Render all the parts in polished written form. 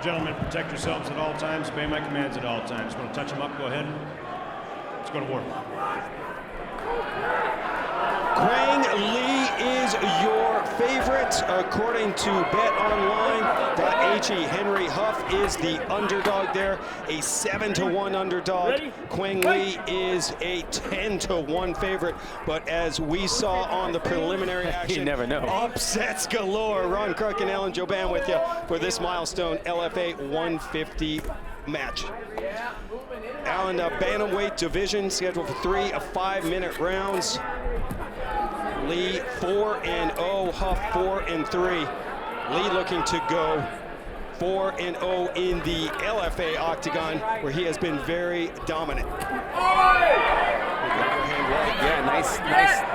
Gentlemen, protect yourselves at all times. Obey my commands at all times. Want to touch them up? Go ahead. Let's go to war. Kwang Lee is your favorite, according to BetOnline.ag. Henry Huff is the underdog there, a 7-to-1 underdog. Kwang Lee is a 10-to-1 favorite, but as we saw on the preliminary action, you never know. Upsets galore. Ron Kruk and Alan Joban with you for this milestone LFA 150 match. Alan, bantamweight division scheduled for 3 5-minute rounds. Lee 4-0, Huff 4-3. Lee looking to go 4-0 in the LFA octagon, where he has been very dominant. Overhand right, yeah, nice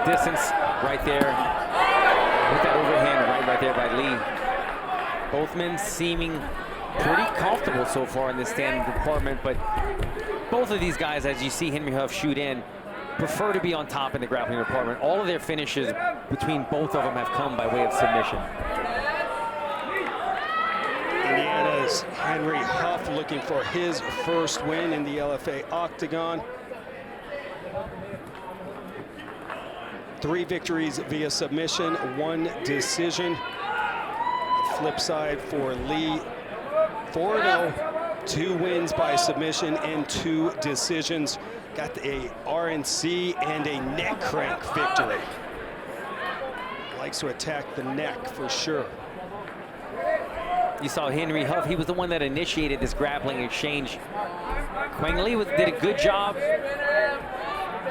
distance right there. With that overhand right there by Lee. Both men seeming pretty comfortable so far in this standing department, but both of these guys, as you see Henry Huff shoot in, prefer to be on top in the grappling department. All of their finishes between both of them have come by way of submission. Indiana's Henry Huff looking for his first win in the LFA octagon. 3 victories via submission, 1 decision. Flip side for Lee, 4-0, 2 wins by submission and 2 decisions. Got a RNC and a neck crank victory. Likes to attack the neck for sure. You saw Henry Huff, he was the one that initiated this grappling exchange. Kwang Lee did a good job.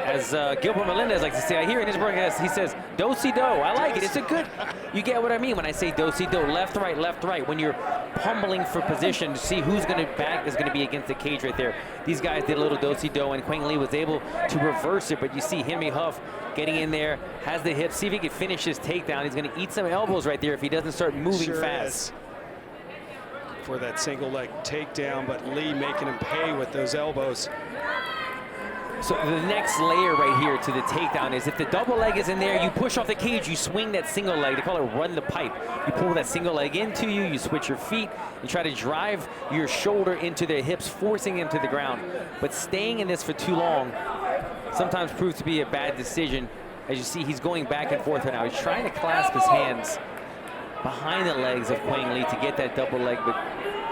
As Gilbert Melendez likes to say, I hear in his broadcast, he says, do-si-do. I like it. It's a good, you get what I mean when I say do-si-do. Left, right, left, right. When you're pummeling for position to see who's going to back is going to be against the cage right there. These guys did a little do-si-do, and Kwang Lee was able to reverse it. But you see Henry Huff getting in there, has the hips, see if he can finish his takedown. He's going to eat some elbows right there if he doesn't start moving fast. For that single leg takedown, but Lee making him pay with those elbows. So the next layer right here to the takedown is if the double leg is in there, you push off the cage, you swing that single leg. They call it run the pipe. You pull that single leg into you, you switch your feet, you try to drive your shoulder into their hips, forcing them to the ground. But staying in this for too long sometimes proves to be a bad decision. As you see, he's going back and forth right now. He's trying to clasp his hands behind the legs of Kwang Lee to get that double leg, but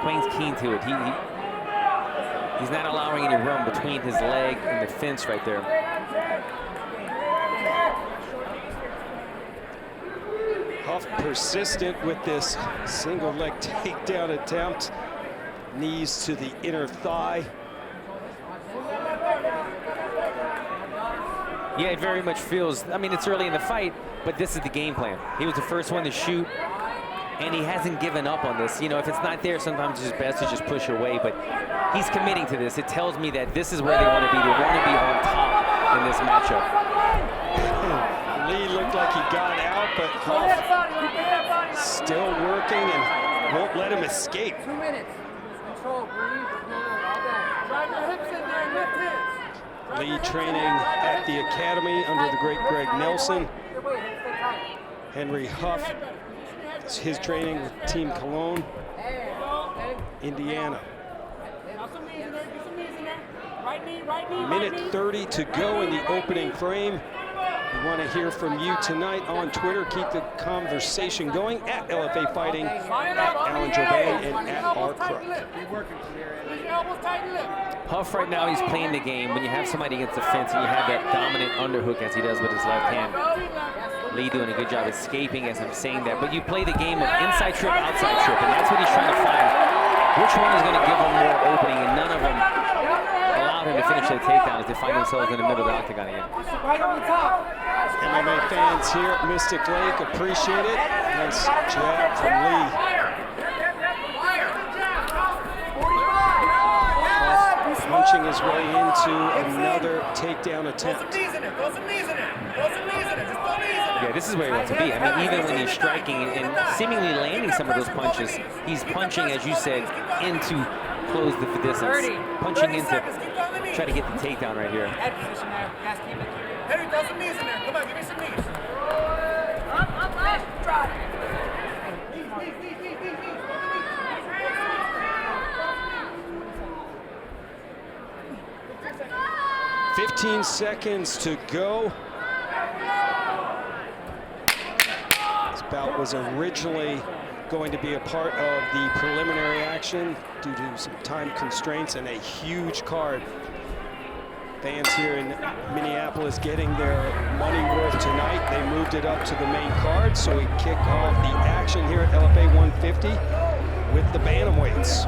Kwang's keen to it. He's not allowing any room between his leg and the fence right there. Huff persistent with this single leg takedown attempt. Knees to the inner thigh. Yeah, it very much feels, I mean, it's early in the fight, but this is the game plan. He was the first one to shoot, and he hasn't given up on this. You know, if it's not there, sometimes it's best to just push away, but he's committing to this. It tells me that this is where they want to be. They want to be on top in this matchup. Lee looked like he got out, but Huff still working and won't let him escape. 2 minutes. Control, breathe. Drive your hips in there and lift hips. Lee training at the academy under the great Greg Nelson. Henry Huff, his training with Team Cologne, Indiana. Minute 30 to go in the opening frame. We want to hear from you tonight on Twitter. Keep the conversation going at LFA Fighting, at Alan Joban, and at R. Kruk. Huff right now, he's playing the game. When you have somebody against the fence and you have that dominant underhook as he does with his left hand. Lee doing a good job escaping as I'm saying that. But you play the game of inside trip, outside trip, and that's what he's trying to find. Which one is going to give him more opening, and none of them allow him to finish that takedown as they find themselves in the middle of the octagon again. MMA fans here at Mystic Lake appreciate it. Nice jab from Lee. Punching his way into another takedown attempt. Yeah, this is where he wants to be. I mean, even when he's striking and seemingly landing some of those punches, he's punching, as you said, into close the distance. Punching into try to get the takedown right here. Henry, throw some knees in there. Come on, give me some knees. Up, drive. 15 seconds to go. This bout was originally going to be a part of the preliminary action due to some time constraints and a huge card. Fans here in Minneapolis getting their money worth tonight. They moved it up to the main card, so we kick off the action here at LFA 150 with the bantamweights.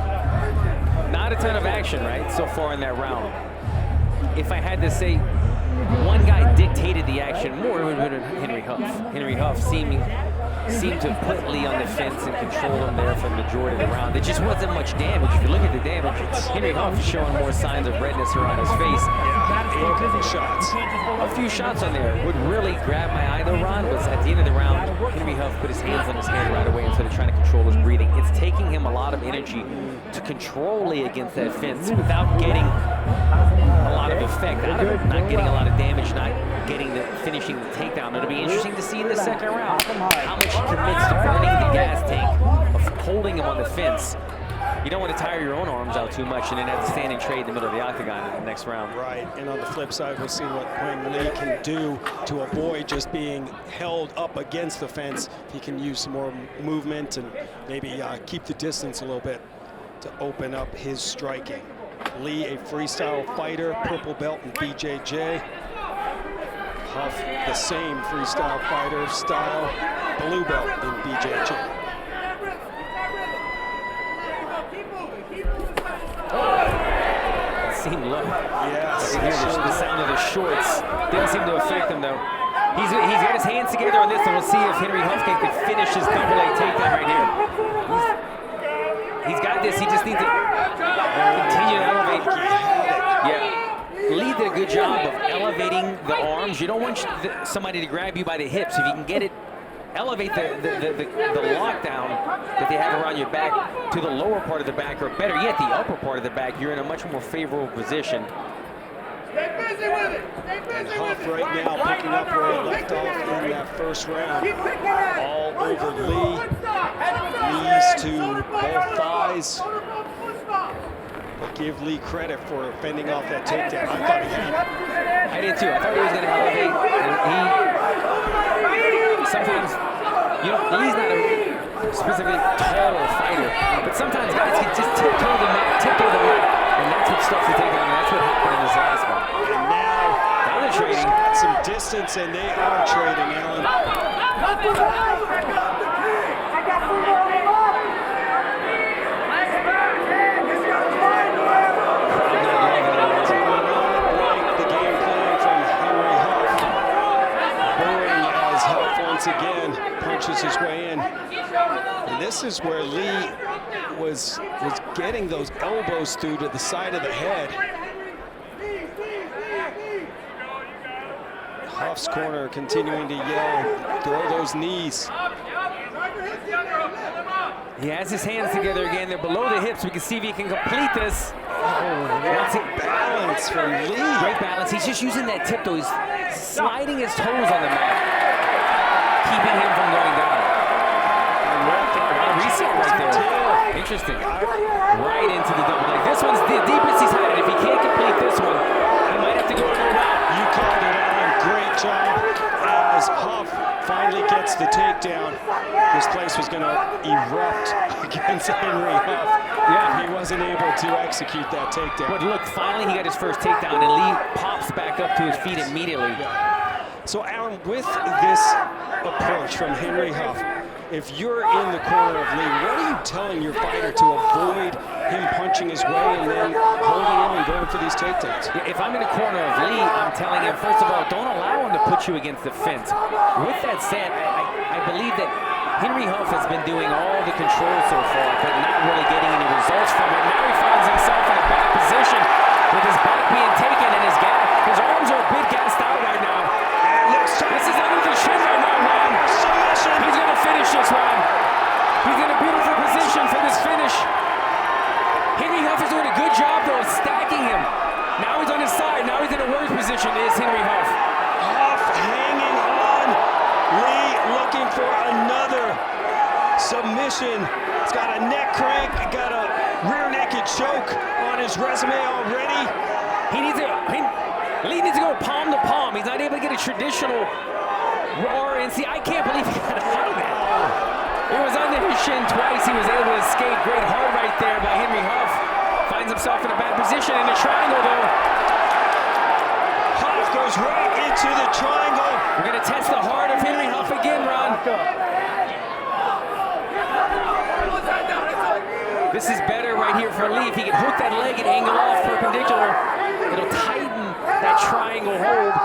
Not a ton of action, right, so far in that round. If I had to say one guy dictated the action more, it would have been Henry Huff. Henry Huff seemed to put Lee on the fence and control him there for the majority of the round. There just wasn't much damage. If you look at the damage, Henry Huff showing more signs of redness around his face. Shots. A few shots on there. What really grabbed my eye though, Ron, was at the end of the round, Henry Huff put his hands on his head right away instead of trying to control his breathing. It's taking him a lot of energy to control Lee against that fence without getting a lot of effect out of it, not getting a lot of damage, not getting finishing the takedown. It'll be interesting to see in the second round how much he commits to burning the gas tank of holding him on the fence. You don't want to tire your own arms out too much and then have to stand and trade in the middle of the octagon in the next round. Right, and on the flip side, we'll see what Quinn Lee can do to avoid just being held up against the fence. He can use some more movement and maybe keep the distance a little bit to open up his striking. Lee, a freestyle fighter, purple belt in BJJ. Huff, the same freestyle fighter style, blue belt in BJJ. Seemed low. Yes. I can hear the sound of the shorts. Didn't seem to affect him though. He's got his hands together on this, and we'll see if Henry Huffcake can finish his double leg takedown right here. He's got this. He just needs to continue to elevate. Yeah. Lee did a good job of elevating the arms. You don't want somebody to grab you by the hips. If you can get it, elevate the lockdown that they have around your back to the lower part of the back, or better yet, the upper part of the back. You're in a much more favorable position. And Huff right now picking up where he left off in that first round. All over Lee. Knees to both thighs. But give Lee credit for fending off that takedown. I thought he had it. I did too. I thought he was going to elevate. And he sometimes, you know, Lee's not a specifically taller fighter, but sometimes guys can just tiptoe the mat, and that's what stuffs the takedown. And that's what happened in this last one. And now they're trading. Got some distance, and they are trading, Alan. Again, punches his way in. And this is where Lee was getting those elbows through to the side of the head. Huff's corner continuing to yell, throw those knees. He has his hands together again. They're below the hips. We can see if he can complete this. Balance from Lee. Great balance. He's just using that tiptoe. He's sliding his toes on the mat, keeping him from going down. Reset right there. Interesting. Right into the double leg. This one's the deepest he's had it. If he can't complete this one, he might have to go under that. You called it, Alan. Great job. As Huff finally gets the takedown, this place was going to erupt against Henry Huff. Yeah, he wasn't able to execute that takedown. But look, finally he got his first takedown, and Lee pops back up to his feet immediately. Yeah. So, Alan, with this approach from Henry Huff, if you're in the corner of Lee, what are you telling your fighter to avoid him punching his way and then holding him and going for these takedowns? If I'm in the corner of Lee, I'm telling him, first of all, don't allow him to put you against the fence. With that said, I believe that Henry Huff has been doing all the control so far, but not really getting any results from it. Now he finds himself in a back position with his back being taken and his arms are a bit gassed out right now. This is under the shin right now, man. He's going to finish this one. He's in a beautiful position for this finish. Henry Huff is doing a good job, though, of stacking him. Now he's on his side. Now he's in a worse position. Is Henry Huff. Huff hanging on. Lee looking for another submission. He's got a neck crank, got a rear naked choke on his resume already. He needs to. Lee needs to go palm to palm. He's not able to get a traditional roar. And see, I can't believe he got out of that. It was under his shin twice. He was able to escape. Great heart right there by Henry Huff. Finds himself in a bad position in a triangle, though. Huff goes right into the triangle. We're going to test the heart of Henry Huff again, Ron. This is better right here for Lee. If he can hook that leg and angle off perpendicular, it'll tighten that triangle hold.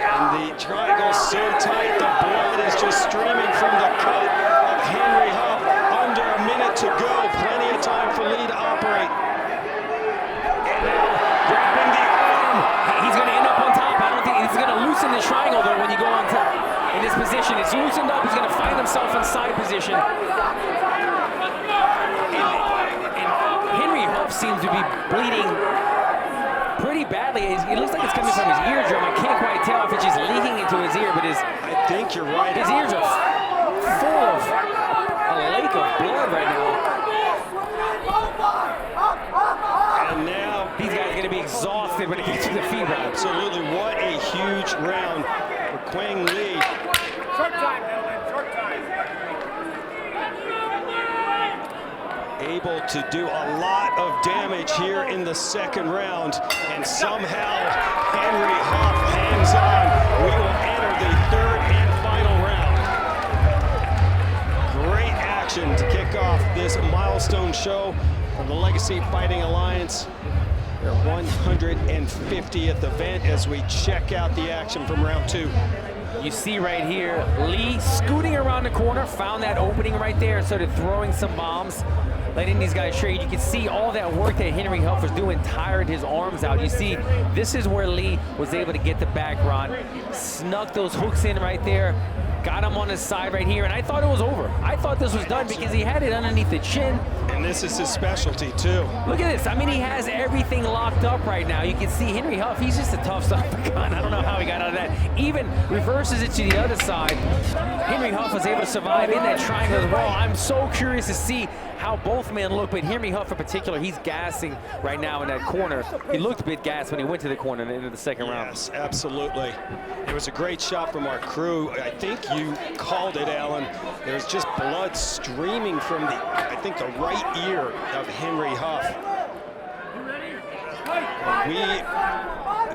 And the triangle's so tight, the blood is just streaming from the cut of Henry Huff. Under a minute to go, plenty of time for Lee to operate. And now grabbing the arm. He's going to end up on top. I don't think he's going to loosen the triangle though when you go on top. In this position, it's loosened up. He's going to find himself in side position. And Henry Huff seems to be bleeding pretty badly. It looks like it's coming from his eardrum. I can't quite tell if it's just leaking into his ear, but I think you're right. His ears are full of a lake of blood right now. And now these guys are going to be exhausted when it gets to the feet round. Absolutely, what a huge round for Quang Lee. Short time, Dylan, short time. Able to do a lot of damage here in the second round, and somehow Henry Huff hangs on. We will enter the third and final round. Great action to kick off this milestone show from the Legacy Fighting Alliance. Their 150th event as we check out the action from round 2. You see right here, Lee scooting around the corner, found that opening right there, started throwing some bombs, letting these guys trade. You can see all that work that Henry Huff was doing, tired his arms out. You see, this is where Lee was able to get the back, Ron. Snuck those hooks in right there, got him on his side right here, and I thought it was over. I thought this was done because he had it underneath the chin. And this is his specialty, too. Look at this. I mean, he has everything locked up right now. You can see Henry Huff, he's just a tough son of a gun. I don't know how he got out of that. Even reverses it to the other side. Henry Huff was able to survive in that triangle as well. I'm so curious to see how both men look, but Henry Huff in particular, he's gassing right now in that corner. He looked a bit gassed when he went to the corner in the end of the second round. Yes, absolutely. It was a great shot from our crew. I think you called it, Alan. There's just blood streaming from the, I think, the right ear of Henry Huff. We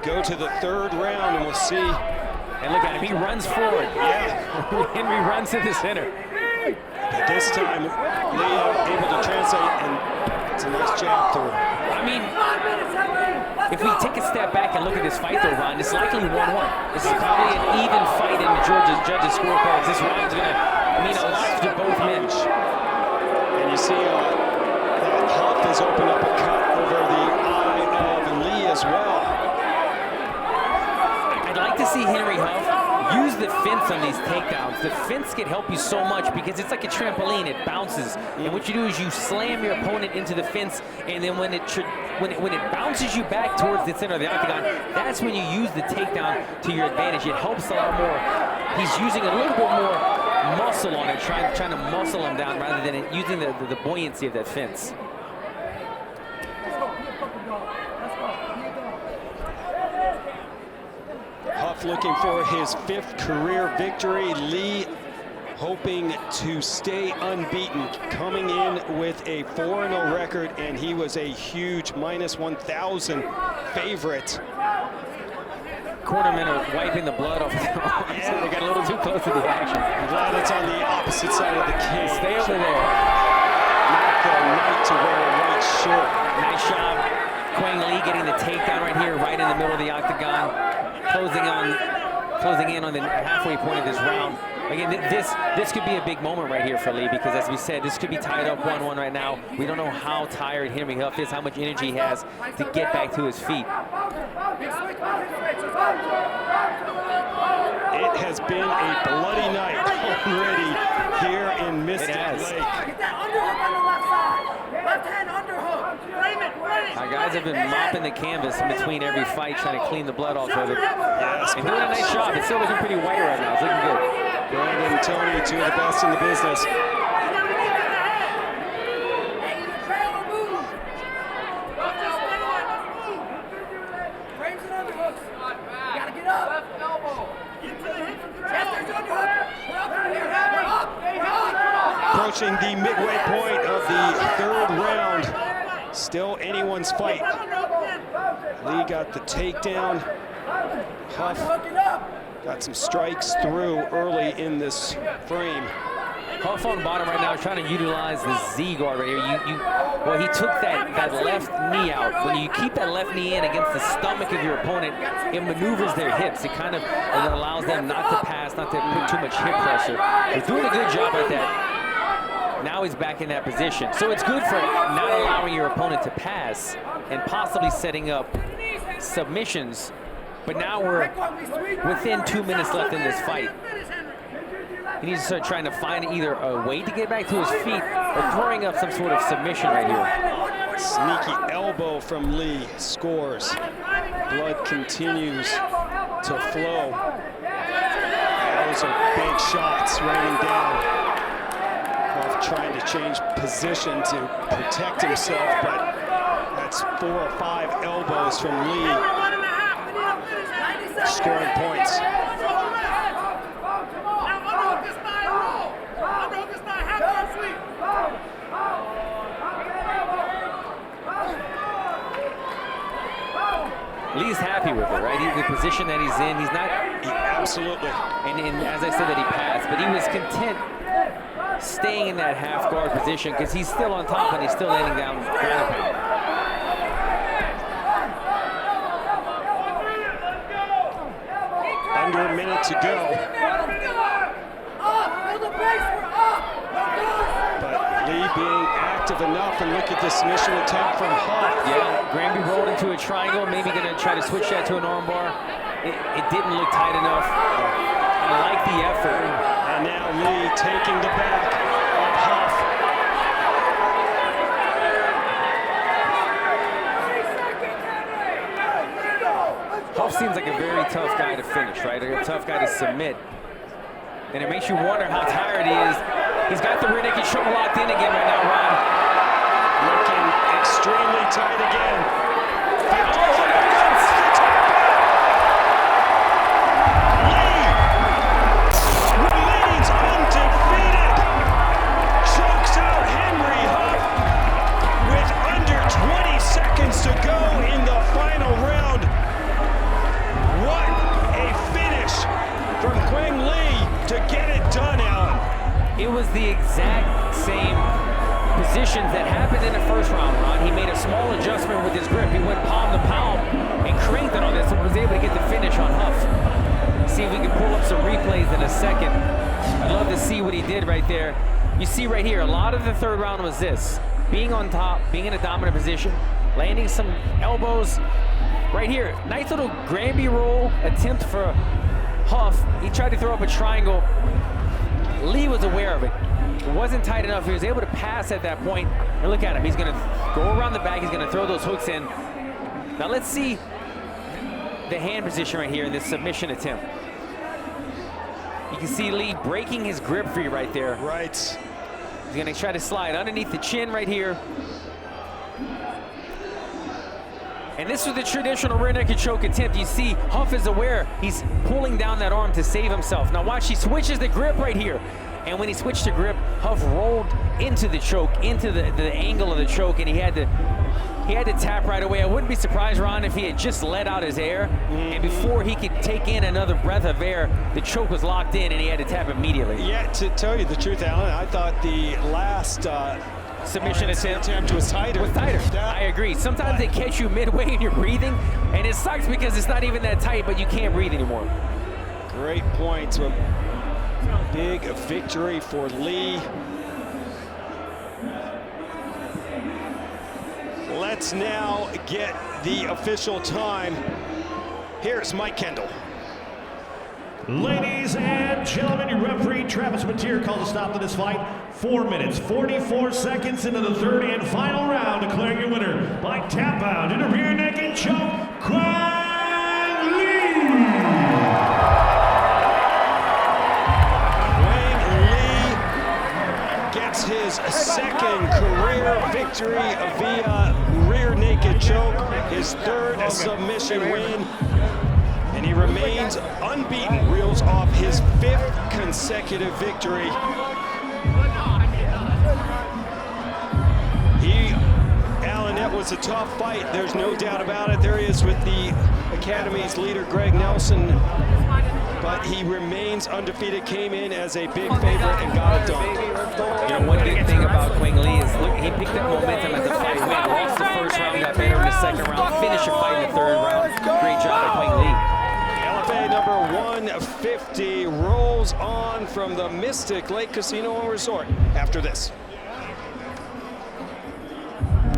go to the third round and we'll see. And look at him, he runs forward. Yeah. Henry runs to the center. But this time, Leo able to translate, and it's a nice jab through. I mean, if we take a step back and look at this fight though, Ron, it's likely 1-1. This is probably an even fight in the judges' scorecards. This round's gonna mean a lot to both men. And you see that Huff has opened up a cut over the eye of Lee as well. I'd like to see Henry Huff use the fence on these takedowns. The fence can help you so much because it's like a trampoline. It bounces, and what you do is you slam your opponent into the fence, and then when it bounces you back towards the center of the octagon, that's when you use the takedown to your advantage. It helps a lot more. He's using a little bit more muscle on it, trying to muscle him down rather than using the buoyancy of that fence. Huff looking for his 5th career victory. Lee hoping to stay unbeaten, coming in with a 4-0 record, and he was a huge -1,000 favorite. Cornermen are wiping the blood off their arms. Yeah. They got a little too close to the action. I'm glad it's on the opposite side of the cage. Stay over there. Not the night to wear a white shirt. Nice job. Quang Lee getting the takedown right here, right in the middle of the octagon. Closing in on the halfway point of this round. Again, this could be a big moment right here for Lee because, as we said, this could be tied up 1-1 right now. We don't know how tired Henry Huff is, how much energy he has to get back to his feet. It has been a bloody night already here in Mystic Lake. Get that underhook on the left side. Left hand underhook. Frame it, frame it. Our guys have been mopping the canvas in between every fight, trying to clean the blood off of it. Yes, And doing a nice job. It's still looking pretty white right now. It's looking good. Brandon and Tony, 2 of the best in the business. approaching the midway point of the 3rd round. Still anyone's fight. Lee got the takedown. Huff got some strikes through early in this frame. Huff on the bottom right now, trying to utilize the Z guard right here. Well, he took that left knee out. When you keep that left knee in against the stomach of your opponent, it maneuvers their hips. It kind of allows them not to pass, not to put too much hip pressure. He's doing a good job at that. Now he's back in that position. So it's good for not allowing your opponent to pass and possibly setting up submissions. But now we're within 2 minutes left in this fight. He needs to start trying to find either a way to get back to his feet or throwing up some sort of submission right here. Sneaky elbow from Lee scores. Blood continues to flow. Those are big shots raining down. Huff trying to change position to protect himself, but that's 4 or 5 elbows from Lee. Scoring points. Lee's happy with it, right? The position that he's in, he's not... Absolutely. And as I said that he passed, but he was content staying in that half guard position because he's still on top and he's still laying down ground pound. Under a minute to go. But Lee being active enough, and look at this initial attempt from Huff. Yeah, Granby rolled into a triangle, maybe gonna try to switch that to an armbar. It didn't look tight enough. I like the effort. And now Lee taking the back of Huff. Huff seems like a very tough guy to finish, right? A tough guy to submit. And it makes you wonder how tired he is. He's got the rear naked choke locked in again right now, Ron. Looking extremely tight again. Lee remains undefeated. Chokes out Henry Huff with under 20 seconds to go in the final round. What a finish from Quang Lee to get it done, Alan. It was the exact same positions that happened in the first round, Ron. He made a small adjustment with his grip. He went palm to palm and cranked it on this and was able to get the finish on Huff. See if we can pull up some replays in a second. I'd love to see what he did right there. You see right here, a lot of the 3rd round was this. Being on top, being in a dominant position, landing some elbows. Right here, nice little Granby roll attempt for Huff. He tried to throw up a triangle. Lee was aware of it. It wasn't tight enough. He was able to pass at that point. And look at him. He's going to go around the back. He's going to throw those hooks in. Now let's see the hand position right here in this submission attempt. You can see Lee breaking his grip free right there. Right. He's going to try to slide underneath the chin right here. And this was the traditional rear naked choke attempt. You see Huff is aware. He's pulling down that arm to save himself. Now watch, he switches the grip right here. And when he switched the grip, Huff rolled into the choke, into the angle of the choke, and he had to tap right away. I wouldn't be surprised, Ron, if he had just let out his air, and before he could take in another breath of air, the choke was locked in and he had to tap immediately. Yeah, to tell you the truth, Alan, I thought the last submission attempt was tighter. I agree. Sometimes they catch you midway and you're breathing, and it sucks because it's not even that tight, but you can't breathe anymore. Great point. A big victory for Lee. Let's now get the official time. Here's Mike Kendall. Ladies and gentlemen, your referee, Travis Mateer, calls a stop to this fight. 4 minutes, 44 seconds into the 3rd and final round, declaring your winner by tap out in a rear naked choke, Quang Lee. Quang Lee gets his 2nd career victory via rear naked choke, his 3rd submission win. And he remains unbeaten, reels off his 5th consecutive victory. Alan, that was a tough fight. There's no doubt about it. There he is with the Academy's leader, Greg Nelson. But he remains undefeated, came in as a big favorite and got it done. You know, one good thing about Quang Lee is, look, he picked up momentum as the fight went. Lost the first round, got better in the second round, finished the fight in the third round. Great job by Quang Lee. LFA number 150 rolls on from the Mystic Lake Casino and Resort after this.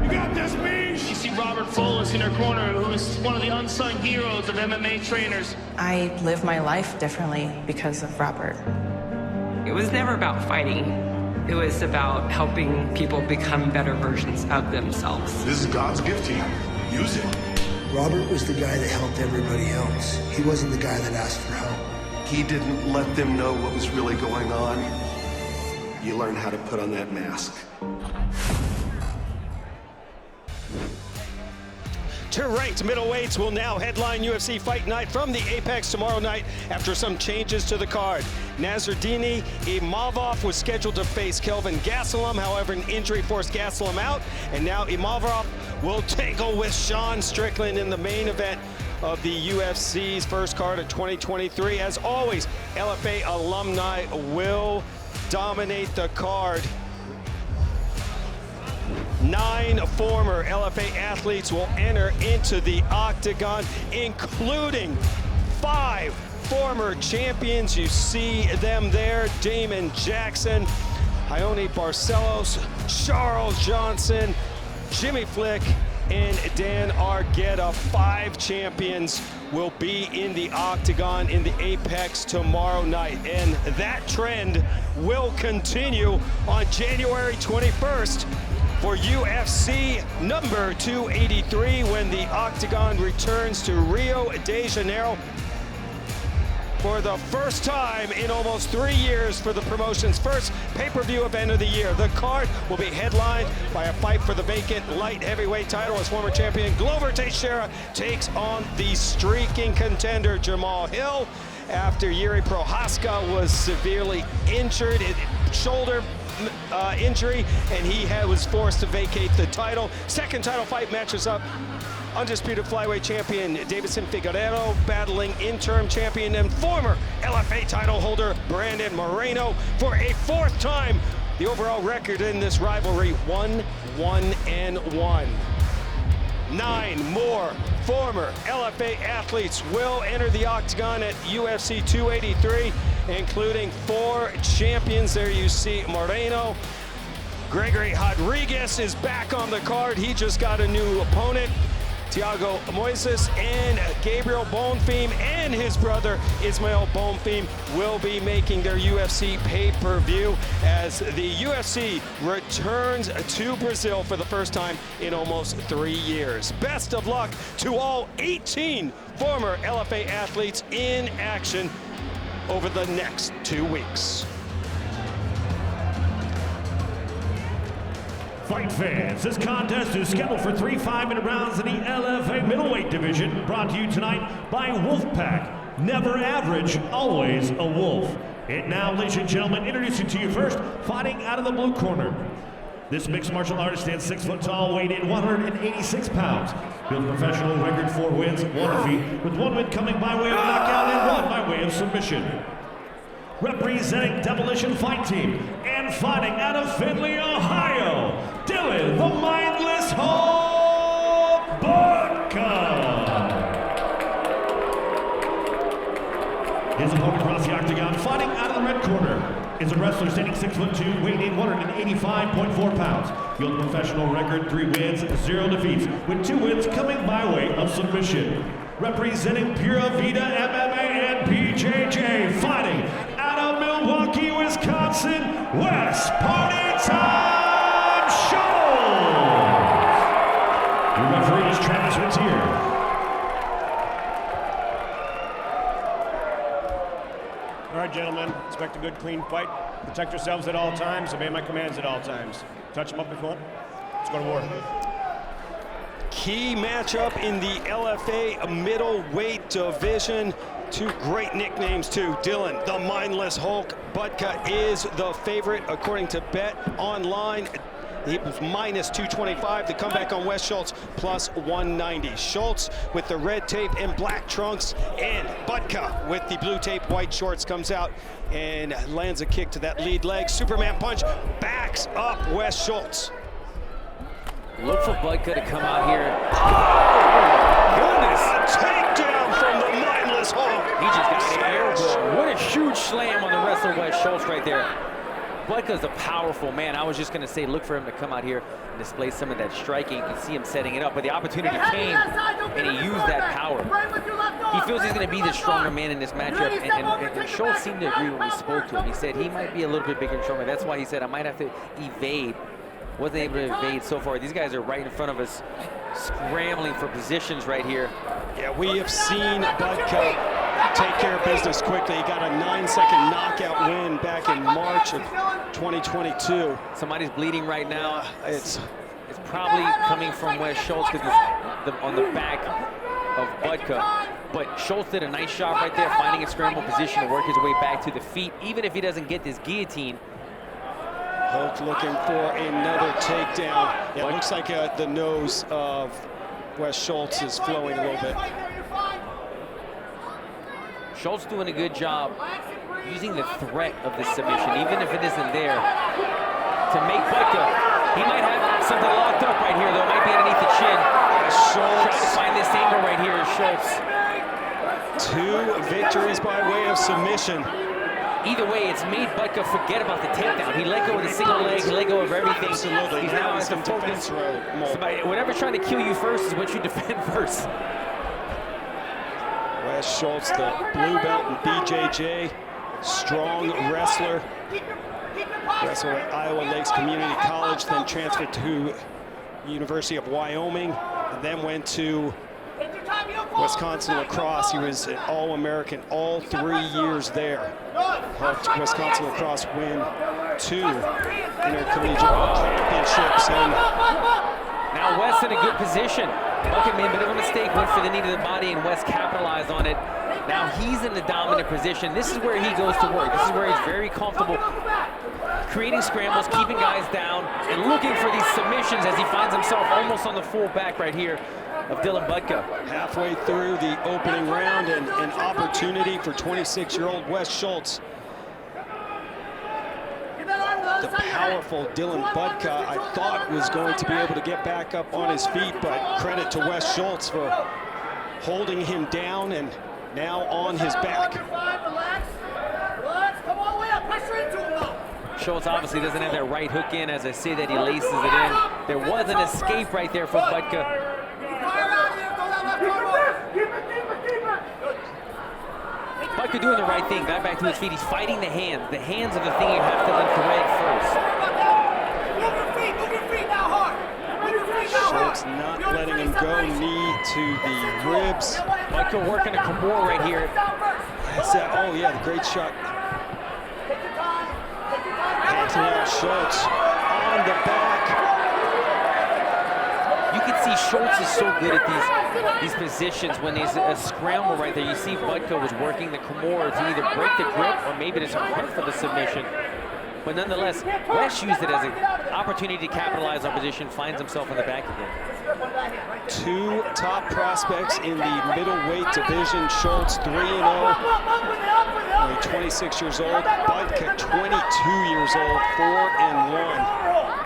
You got this, Mish! You see Robert Follis in her corner, who is one of the unsung heroes of MMA trainers. I live my life differently because of Robert. It was never about fighting. It was about helping people become better versions of themselves. This is God's gift to you. Use it. Robert was the guy that helped everybody else. He wasn't the guy that asked for help. He didn't let them know what was really going on. You learn how to put on that mask. Two ranked middleweights will now headline UFC Fight Night from the Apex tomorrow night after some changes to the card. Nasruddin Imavov was scheduled to face Kelvin Gastelum, however an injury forced Gastelum out, and now Imavov will tangle with Sean Strickland in the main event of the UFC's first card of 2023. As always, LFA alumni will dominate the card. 9 former LFA athletes will enter into the octagon, including 5 former champions. You see them there: Damon Jackson, Ione Barcelos, Charles Johnson, Jimmy Flick, and Dan Argueta. 5 champions will be in the octagon in the Apex tomorrow night. And that trend will continue on January 21st. For UFC number 283, when the octagon returns to Rio de Janeiro for the first time in almost 3 years for the promotion's first pay-per-view event of the year. The card will be headlined by a fight for the vacant light heavyweight title as former champion Glover Teixeira takes on the streaking contender Jamal Hill after Yuri Prohaska was severely injured, shoulder injury, and he was forced to vacate the title. Second title fight matches up undisputed flyweight champion Davison Figueiredo battling interim champion and former LFA title holder Brandon Moreno for a 4th time. The overall record in this rivalry, 1-1-1. 9 more former LFA athletes will enter the octagon at UFC 283, including 4 champions. There you see Moreno. Gregory Rodriguez is back on the card. He just got a new opponent. Thiago Moises and Gabriel Bonfim and his brother Ismael Bonfim will be making their UFC pay-per-view as the UFC returns to Brazil for the first time in almost 3 years. Best of luck to all 18 former LFA athletes in action over the next 2 weeks. Fight fans, this contest is scheduled for 3 5-minute rounds in the LFA middleweight division, brought to you tonight by Wolfpack. Never average, always a wolf. And now, ladies and gentlemen, introducing to you first, fighting out of the blue corner. This mixed martial artist stands 6 foot tall, weighed in 186 pounds. Built professional record 4 wins, 1 defeat, with 1 win coming by way of knockout and 1 by way of submission. Representing Demolition Fight Team and fighting out of Findlay, Ohio, Dylan the Mindless Hulk Barca. His opponent across the octagon, fighting out of the red corner, is a wrestler standing 6'2", weighing in 185.4 pounds. Built professional record 3 wins, 0 defeats, with 2 wins coming by way of submission. Representing Pura Vida MMA and PJJ, fighting out of Milwaukee, Wisconsin, West Party Time Schultz. Your referee is Travis Rentier. All right, gentlemen, expect a good, clean fight. Protect yourselves at all times. Obey my commands at all times. Touch them up if you want. Let's go to war. key matchup in the LFA middleweight division. Two great nicknames too. Dylan, the Mindless Hulk. Budka is the favorite according to Bet Online. He was minus 225. The comeback on Wes Schultz plus 190. Schultz with the red tape and black trunks, and Budka with the blue tape, white shorts comes out and lands a kick to that lead leg. Superman punch backs up Wes Schultz. Look for Budka to come out here. Oh, goodness! A takedown from the Mindless Hulk. He just got an air. What a huge slam on the wrestler Wes Schultz right there. Budka's a powerful man. I was just going to say, look for him to come out here and display some of that striking. You can see him setting it up, but the opportunity came, and he used that power. He feels he's going to be the stronger man in this matchup, and Schultz seemed to agree when we spoke to him. He said he might be a little bit bigger and stronger. That's why he said, I might have to evade. Wasn't able to evade so far. These guys are right in front of us, scrambling for positions right here. Yeah, we have seen Budka take care of business quickly. He got a 9-second knockout win back in March of 2022. Somebody's bleeding right now. It's probably coming from Wes Schultz because on the back of Budka. But Schultz did a nice job right there, finding a scramble position to work his way back to the feet. Even if he doesn't get this guillotine. Hulk looking for another takedown. Yeah, it looks like the nose of Wes Schultz is flowing a little bit. Schultz doing a good job using the threat of the submission, even if it isn't there, to make Budka. He might have something locked up right here, though. Might be underneath the chin. Schultz trying to find this angle right here. Schultz. 2 victories by way of submission. Either way, it's made Budka forget about the takedown. He let go of the single leg, he let go of everything. Absolutely. He's now in defense mode. Whatever's trying to kill you first is what you defend first. Wes Schultz, the blue belt in BJJ, strong wrestler. Wrestled at Iowa Lakes Community College, then transferred to University of Wyoming, and then went to Wisconsin lacrosse. He was an All-American all 3 years there. Helped Wisconsin lacrosse win 2 intercollegiate championships. And now Wes in a good position. Budka made a bit of a mistake, went for the knee to the body, and Wes capitalized on it. Now he's in the dominant position. This is where he goes to work. This is where he's very comfortable, creating scrambles, keeping guys down, and looking for these submissions as he finds himself almost on the full back right here of Dylan Budka. Halfway through the opening round, and an opportunity for 26-year-old Wes Schultz. The powerful Dylan Budka, I thought, was going to be able to get back up on his feet, but credit to Wes Schultz for holding him down and now on his back. Schultz obviously doesn't have that right hook in. As I say that, he laces it in. There was an escape right there from Budka. Budka doing the right thing, got back to his feet. He's fighting the hands. The hands are the thing you have to unthread first. Schultz not letting him go, knee to the ribs. Budka working a Kimura right here. Oh yeah, the great shot. Panting out Schultz on the back. You can see Schultz is so good at these positions when there's a scramble right there. You see Budka was working the Kimura to either break the grip or maybe to hunt for the submission. But nonetheless, Wes used it as an opportunity to capitalize on position, finds himself in the back again. 2 top prospects in the middleweight division. Schultz 3-0, only 26 years old. Budka 22 years old, 4-1.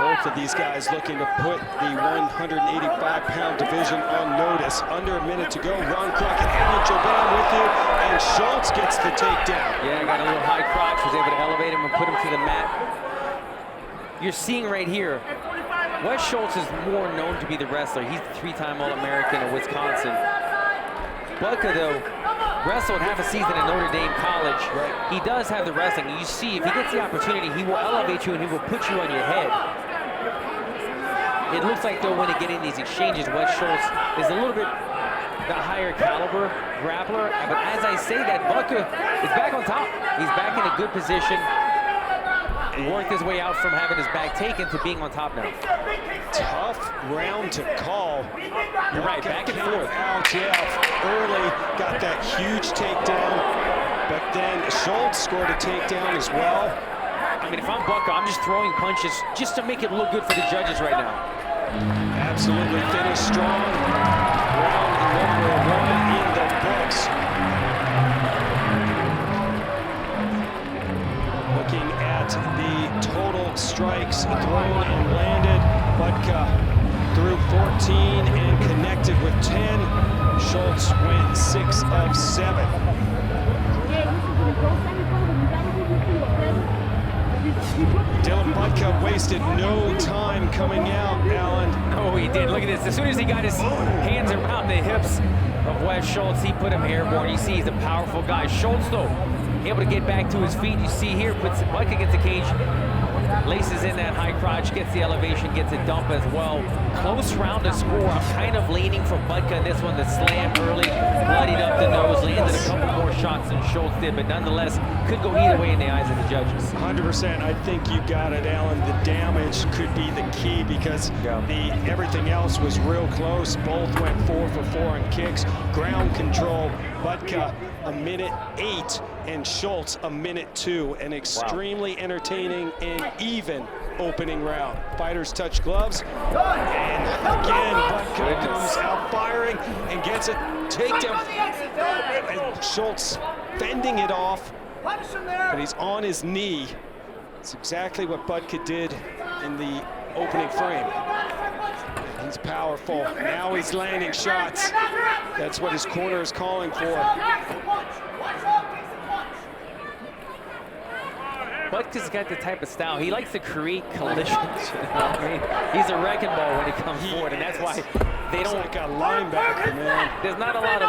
Both of these guys looking to put the 185-pound division on notice. Under a minute to go. Ron Crockett, Alan Joban with you, and Schultz gets the takedown. Yeah, got a little high crotch, was able to elevate him and put him to the mat. You're seeing right here, Wes Schultz is more known to be the wrestler. He's the 3-time All-American of Wisconsin. Budka, though, wrestled half a season at Notre Dame College. Right. He does have the wrestling. You see, if he gets the opportunity, he will elevate you and he will put you on your head. It looks like, though, when they get in these exchanges, Wes Schultz is a little bit the higher caliber grappler. But as I say that, Budka is back on top. He's back in a good position. He worked his way out from having his back taken to being on top now. Tough round to call. You're right, back and forth. Out, yeah, early, got that huge takedown, but then Schultz scored a takedown as well. I mean, if I'm Bucka, I'm just throwing punches just to make it look good for the judges right now. Absolutely finished strong. Round number 1 in the books. Looking at the total strikes thrown and landed, Butka threw 14 and connected with 10. Schultz went 6 of 7. Dylan Butka wasted no time coming out, Alan. Oh, he did. Look at this. As soon as he got his hands around the hips of Wes Schultz, he put him airborne. You see he's a powerful guy. Schultz, though, able to get back to his feet. You see here, Butka gets the cage, laces in that high crotch, gets the elevation, gets a dump as well. Close round to score. I'm kind of leaning for Butka in this one. The slam early, bloodied up the nose, landed a couple more shots than Schultz did, but nonetheless, could go either way in the eyes of the judges. 100%. I think you got it, Alan. The damage could be the key because everything else was real close. Both went 4 for 4 on kicks. Ground control, Butka a minute 8 and Schultz a minute 2. An extremely entertaining and even opening round. Fighters touch gloves, and again Butka comes out firing and gets a takedown. And Schultz fending it off, but he's on his knee. It's exactly what Butka did in the opening frame. He's powerful. Now he's landing shots. That's what his corner is calling for. Butka's got the type of style. He likes to create collisions. You know what I mean? He's a wrecking ball when he comes forward, and that's why they don't. Like a linebacker, man. There's not a lot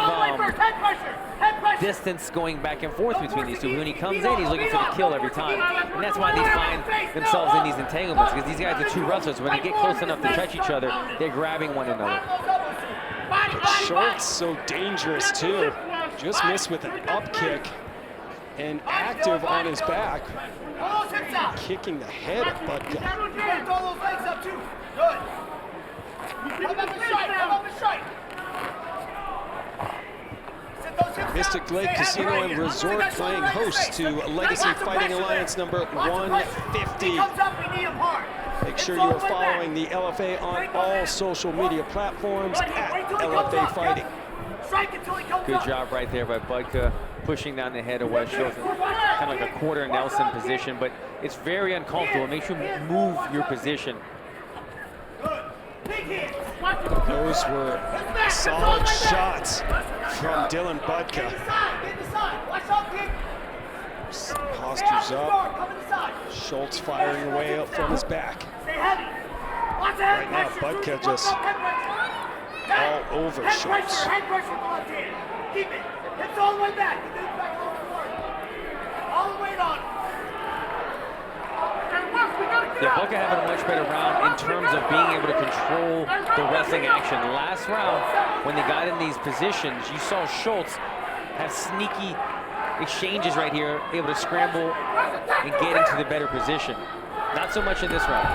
of distance going back and forth between these two. When he comes in, he's looking for the kill every time, and that's why they find themselves in these entanglements, because these guys are two wrestlers. When they get close enough to touch each other, they're grabbing one another. But Schultz so dangerous too. Just missed with an up kick and active on his back. Kicking the head of Butka. Mystic Lake Casino and Resort playing host to Legacy Fighting Alliance number 150. Make sure you are following the LFA on all social media platforms at LFA Fighting. Good job right there by Butka, pushing down the head of Wes Schultz, kind of like a quarter Nelson position, but it's very uncomfortable. It makes you move your position. Those were solid shots from Dylan Butka. Postures up. Schultz firing away up from his back. Right now, Butka just all over Schultz. Keep it. Hips all the way back. All the weight on. Yeah, Butka having a much better round in terms of being able to control the wrestling action. Last round, when they got in these positions, you saw Schultz have sneaky exchanges right here, able to scramble and get into the better position. Not so much in this round.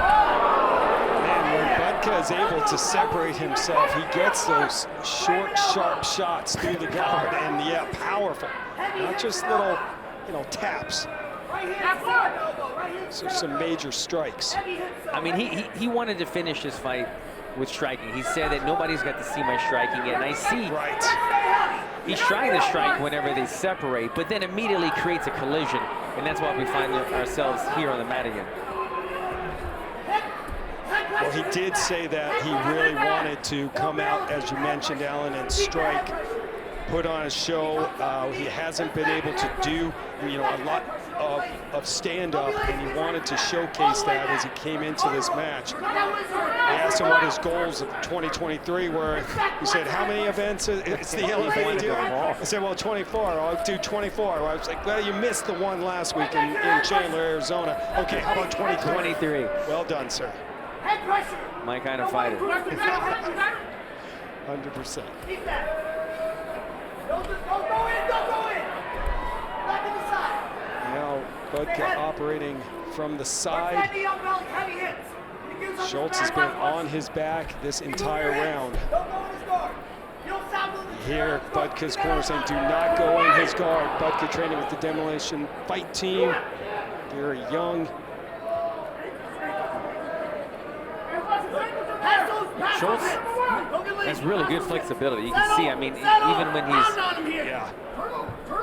Man, when Butka is able to separate himself, he gets those short, sharp shots through the guard, and yeah, powerful. Not just little, taps. So some major strikes. I mean, he wanted to finish this fight with striking. He said that nobody's got to see my striking yet, and I see he's trying to strike whenever they separate, but then immediately creates a collision, and that's why we find ourselves here on the mat again. Well, he did say that he really wanted to come out, as you mentioned, Alan, and strike, put on a show. He hasn't been able to do, a lot of stand-up, and he wanted to showcase that as he came into this match. I asked him what his goals of 2023 were. He said, how many events is the LFA doing? I said, well, 24. I'll do 24. I was like, well, you missed the one last week in Chandler, Arizona. Okay, how about 23? 23. Well done, sir. My kind of fighter. 100%. Keep that. Don't go in, don't go in. Back in the side. Now, Budka operating from the side. Schultz has been on his back this entire round. Here, Budka's corner saying, do not go in his guard. Budka training with the Demolition Fight team. Very young. Schultz has really good flexibility. You can see, I mean, even when he's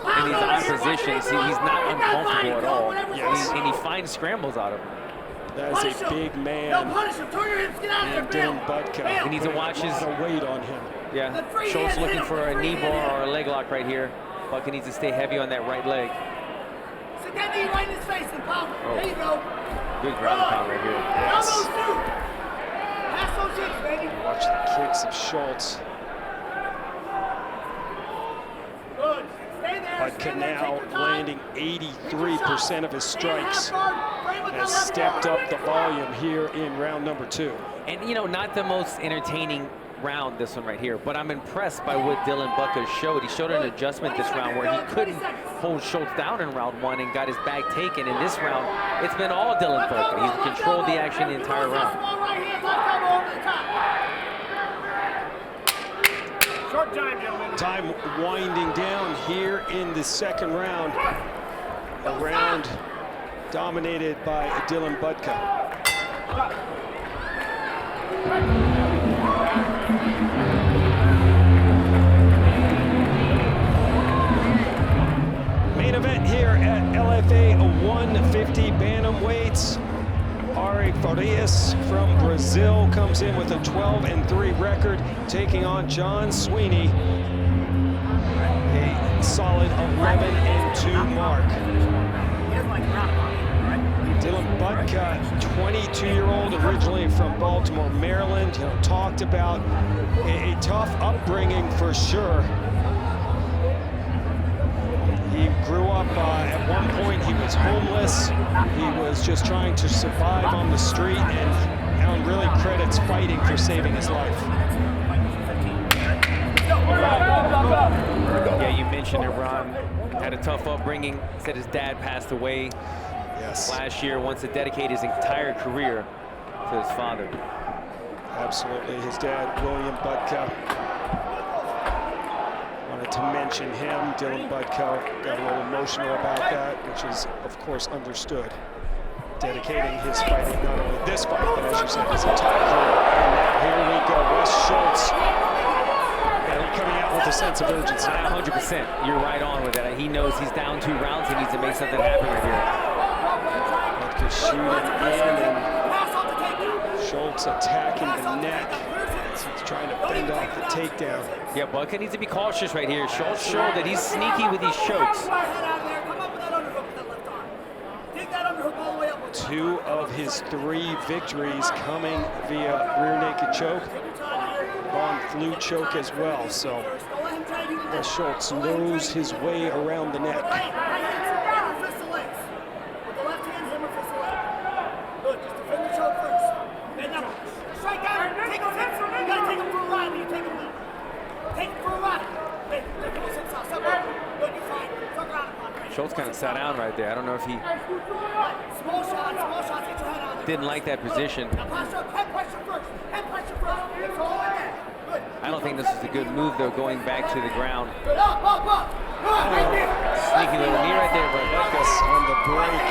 in these odd positions, he's not uncomfortable at all. And he finds scrambles out of him. That is a big man. And Dylan Budka. He needs to watch his weight on him. Yeah, Schultz looking for a knee bar or a leg lock right here. Budka needs to stay heavy on that right leg. Stick that knee right in his face and pound. There you go. Good ground pound right here. Yes. Pass those hips, baby. Watch the kicks of Schultz. Good. Stay there. Budka now landing 83% of his strikes. Has stepped up the volume here in round number 2. And you know, not the most entertaining round, this one right here, but I'm impressed by what Dylan Budka showed. He showed an adjustment this round where he couldn't hold Schultz down in round 1 and got his bag taken. In this round, it's been all Dylan Budka. He's controlled the action the entire round. Short time, gentlemen. Time winding down here in the second round. A round dominated by Dylan Budka. Main event here at LFA 150 bantamweights. Ary Farias from Brazil comes in with a 12-3 record, taking on John Sweeney, a solid 11-2 mark. Dylan Budka, 22-year-old, originally from Baltimore, Maryland, talked about a tough upbringing for sure. He grew up, at one point he was homeless. He was just trying to survive on the street, and Alan really credits fighting for saving his life. Yeah, you mentioned it, Ron. Had a tough upbringing. Said his dad passed away last year, wants to dedicate his entire career to his father. Absolutely, his dad, William Budka. Wanted to mention him. Dylan Budka got a little emotional about that, which is, of course, understood. Dedicating his fighting, not only this fight, but as you said, his entire career. And now here we go, Wes Schultz. And coming out with a sense of urgency. 100%. You're right on with that. He knows he's down 2 rounds. He needs to make something happen right here. Budka shooting in, and Schultz attacking the neck. He's trying to fend off the takedown. Yeah, Budka needs to be cautious right here. Schultz showed that he's sneaky with these chokes. 2 of his 3 victories coming via rear naked choke. On flu choke as well, so Schultz knows his way around the neck. Schultz kind of sat down right there. I don't know if he didn't like that position. I don't think this is a good move, though, going back to the ground. Sneaky little knee right there, but Budka on the break.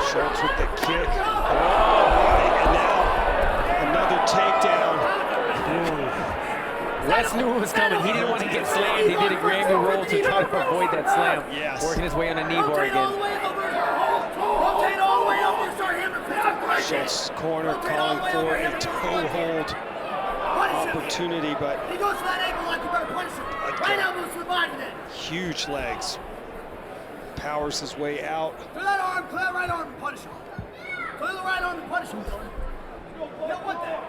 Schultz with the kick. Oh, and now another takedown. Wes knew it was coming. He didn't want to get slammed. He did a Grammy roll to try to avoid that slam. Yes. Working his way on a knee bar again. Schultz's corner calling for a toe hold opportunity, but he goes for that ankle like you better punish him. Right now, we'll survive that. Huge legs. Powers his way out. Clear that arm, clear that right arm and punish him. Clear the right arm and punish him. You don't want that.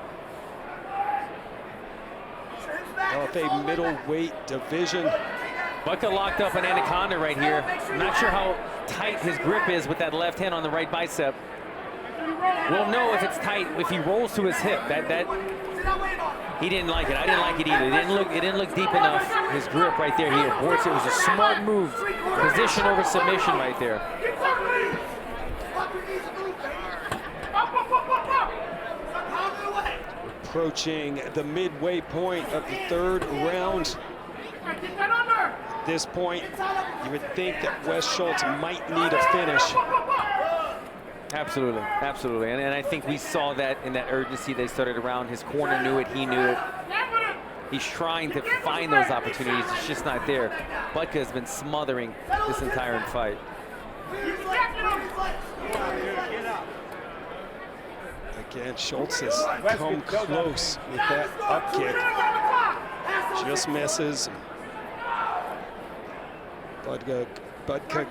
LFA middleweight division. Budka locked up an anaconda right here. I'm not sure how tight his grip is with that left hand on the right bicep. we'll know if it's tight if he rolls to his hip. That he didn't like it. I didn't like it either. It didn't look deep enough. His grip right there, he aborts it. It was a smart move. Position over submission right there. Approaching the midway point of the third round. At this point, you would think that Wes Schultz might need a finish. Absolutely, absolutely. And I think we saw that in that urgency they started around. His corner knew it, he knew it. He's trying to find those opportunities. It's just not there. Budka has been smothering this entire fight. Again, Schultz has come close with that up kick. Just misses. Budka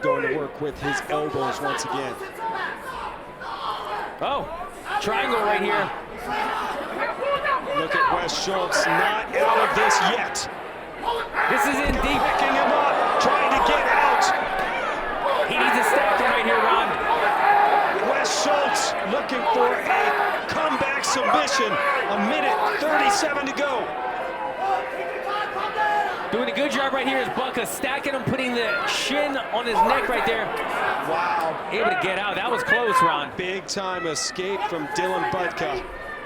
going to work with his elbows once again. Oh, triangle right here. Look at Wes Schultz, not out of this yet. This is in deep. Picking him up, trying to get out. He needs to stack him right here, Ron. Wes Schultz looking for a comeback submission. A minute 37 to go. Doing a good job right here is Budka, stacking him, putting the shin on his neck right there. Wow. Able to get out. That was close, Ron. Big time escape from Dylan Budka.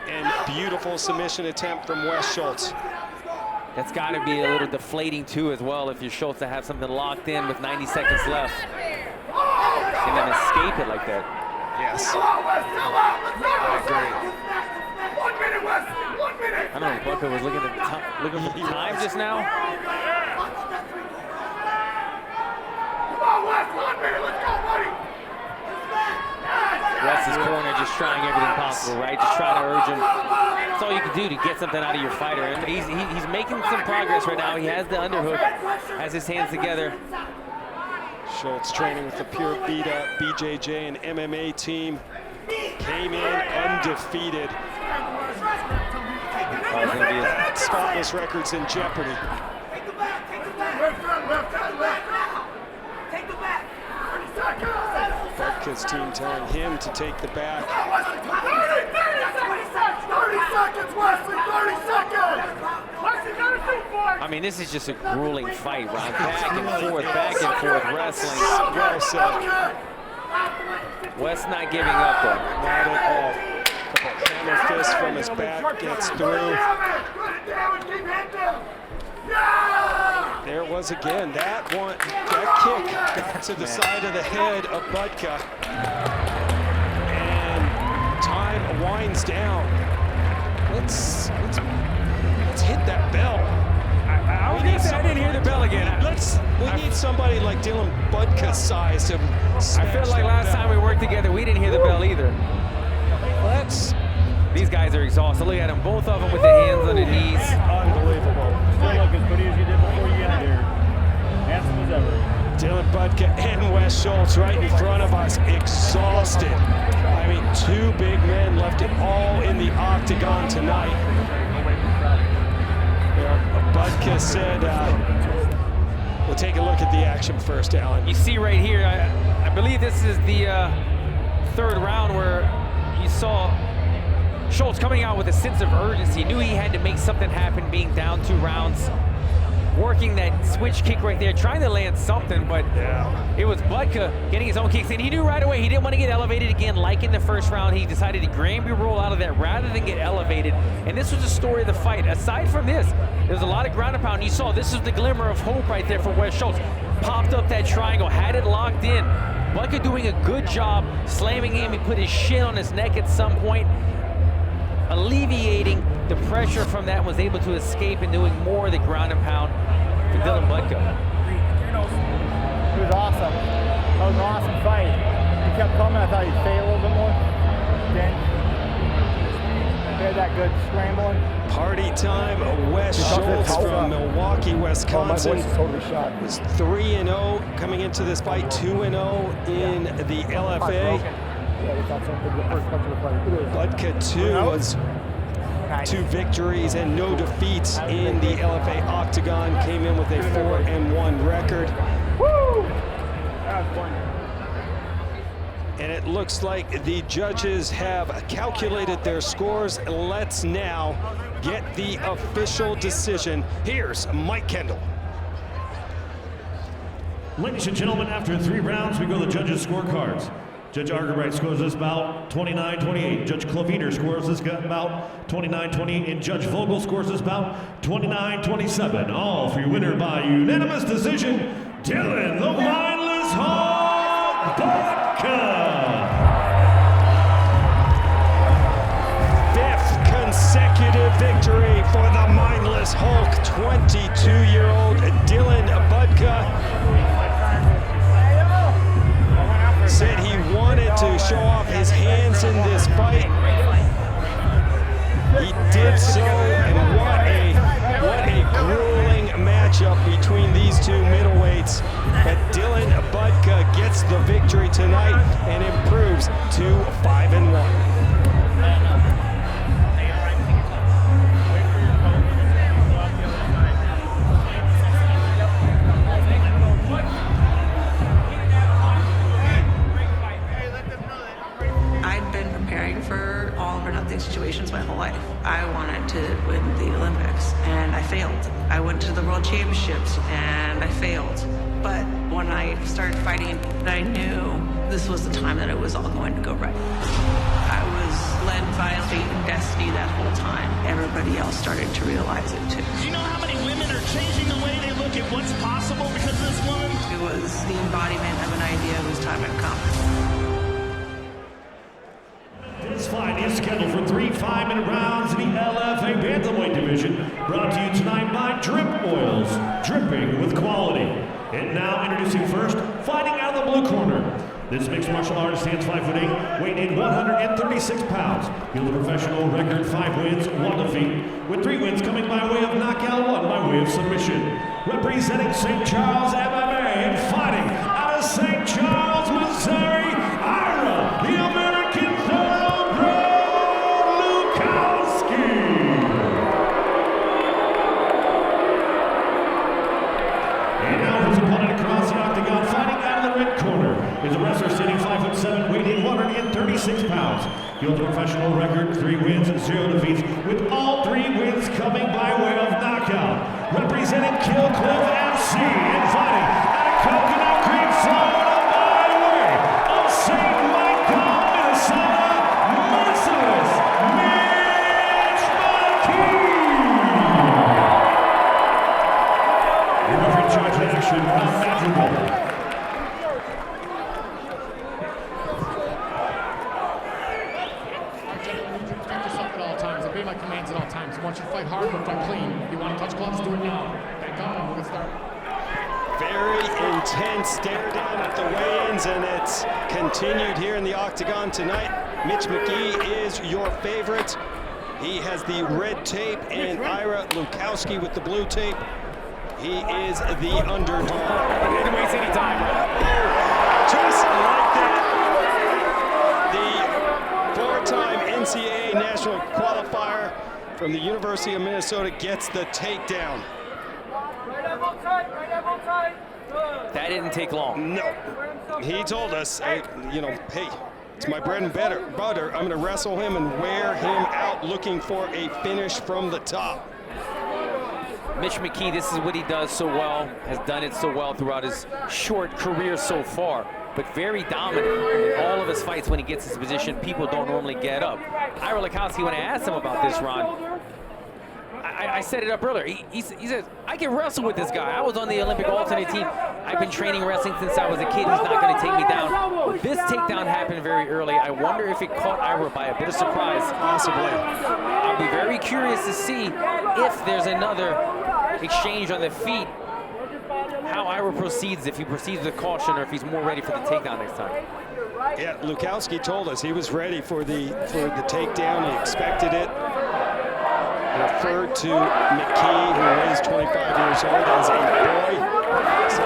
And beautiful submission attempt from Wes Schultz. That's got to be a little deflating too as well if you're Schultz to have something locked in with 90 seconds left. And then escape it like that. Yes. I agree. I don't know if Budka was looking at the time just now. Wes's corner just trying everything possible, right? Just trying to urge him. That's all you can do to get something out of your fighter. And he's making some progress right now. He has the underhook, has his hands together. Schultz training with the Pure Vita BJJ and MMA team. Came in undefeated. Spotless records in jeopardy. Budka's team telling him to take the back. 30 seconds, Wesley, 30 seconds! I mean, this is just a grueling fight, Ron. Back and forth wrestling. Well said. Wes not giving up, though. Not at all. Couple hammer fists from his back, gets through. There it was again. That kick got to the side of the head of Budka. And time winds down. Let's hit that bell. I didn't hear the bell again. We need somebody like Dylan Budka's size to I feel like last time we worked together, we didn't hear the bell either. These guys are exhausted. Look at them, both of them with their hands on their knees. Unbelievable. Still look as pretty as you did before you got here. Handsome as ever. Dylan Budka and Wes Schultz right in front of us, exhausted. I mean, two big men left it all in the octagon tonight. Budka said, we'll take a look at the action first, Alan. You see right here, I believe this is the third round where you saw Schultz coming out with a sense of urgency. Knew he had to make something happen being down 2 rounds. Working that switch kick right there, trying to land something, but it was Budka getting his own kicks in. He knew right away he didn't want to get elevated again like in the first round. He decided to Granby roll out of that rather than get elevated. And this was the story of the fight. Aside from this, there was a lot of ground and pound. You saw this was the glimmer of hope right there for Wes Schultz. Popped up that triangle, had it locked in. Budka doing a good job slamming him. He put his shin on his neck at some point, alleviating the pressure from that, was able to escape and doing more of the ground and pound for Dylan Budka. It was awesome. That was an awesome fight. He kept coming. I thought he'd fade a little bit more. Then he had that good scrambling. Party time. Wes Schultz from Milwaukee, Wisconsin. Was 3-0 coming into this fight, 2-0 in the LFA. Budka too was 2 victories and no defeats in the LFA octagon. Came in with a 4-1 record. Woo! That was fun. And it looks like the judges have calculated their scores. Let's now get the official decision. Here's Mike Kendall. Ladies and gentlemen, after 3 rounds, we go to the judges' scorecards. Judge Argerbright scores this bout 29-28. Judge Klaviner scores this bout 29-28. And Judge Vogel scores this bout 29-27. All for your winner by unanimous decision, Dylan the Mindless Hulk Budka. 5th consecutive victory for the Mindless Hulk. 22-year-old Dylan Budka said he wanted to show off his hands in this fight. He did so, and what a grueling matchup between these two middleweights. But Dylan Budka gets the victory tonight and improves to 5-1. Situations my whole life. I wanted to win the Olympics and I failed. I went to the World Championships and I failed. But when I started fighting, I knew this was the time that it was all going to go right. I was led by fate and destiny that whole time. Everybody else started to realize it too. Do you know how many women are changing the way they look at what's possible because of this woman? It was the embodiment of an idea whose time had come. This fight is scheduled for 3 5-minute rounds in the LFA Bantamweight division, brought to you tonight by Drip Oils, dripping with quality. And now introducing first, fighting out of the blue corner. This mixed martial artist stands 5'8", weighing in 136 pounds. He holds a professional record 5 wins, 1 defeat, with 3 wins coming by way of knockout, 1 by way of submission. Representing St. Charles MMA and fighting out of St. Charles, Missouri, Ary, the American is a wrestler sitting 5'7", weighing 136 pounds. He holds a professional record, 3 wins and 0 defeats, with all 3 wins coming by way of knockout. Representing Kill Cliff FC and fighting out of Coconut Creek, Florida, by way of St. Michael, Minnesota, Merciless Mitch McKee. Your referee judge in action, unmeasurable. Commands at all times. I want you to fight hard, but fight clean. You want to touch gloves, do it now. Back up and we're going to start. Very intense stare down at the weigh-ins, and it's continued here in the octagon tonight. Mitch McKee is your favorite. He has the red tape, and Ira Lukowski with the blue tape. He is the underdog. He didn't waste any time. Just like that. The 4-time NCAA national qualifier from the University of Minnesota gets the takedown. That didn't take long. No. He told us, you know, hey, it's my bread and butter. I'm going to wrestle him and wear him out, looking for a finish from the top. Mitch McKee, this is what he does so well, has done it so well throughout his short career so far, but very dominant in all of his fights. When he gets his position, people don't normally get up. Ira Lukowski, when I asked him about this, Ron, I set it up earlier. He says, I can wrestle with this guy. I was on the Olympic alternate team. I've been training wrestling since I was a kid. He's not going to take me down. This takedown happened very early. I wonder if it caught Ira by a bit of surprise. Possibly. I'll be very curious to see if there's another exchange on the feet, how Ira proceeds, if he proceeds with caution or if he's more ready for the takedown next time. Yeah, Lukowski told us he was ready for the takedown. He expected it. He referred to McKee, who is 25 years old, as a boy. So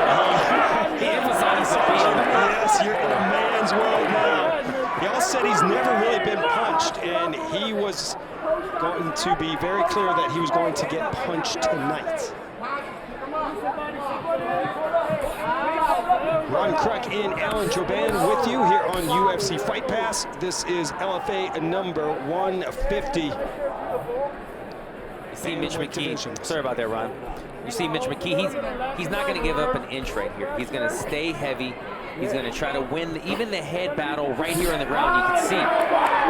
he emphasized the beat. Yes, you're in a man's world now. He also said he's never really been punched, and he was going to be very clear that he was going to get punched tonight. Ron Kruk and Alan Joban with you here on UFC Fight Pass. This is LFA number 150. You see Mitch McKee. Sorry about that, Ron. You see Mitch McKee. He's not going to give up an inch right here. He's going to stay heavy. He's going to try to win even the head battle right here on the ground. You can see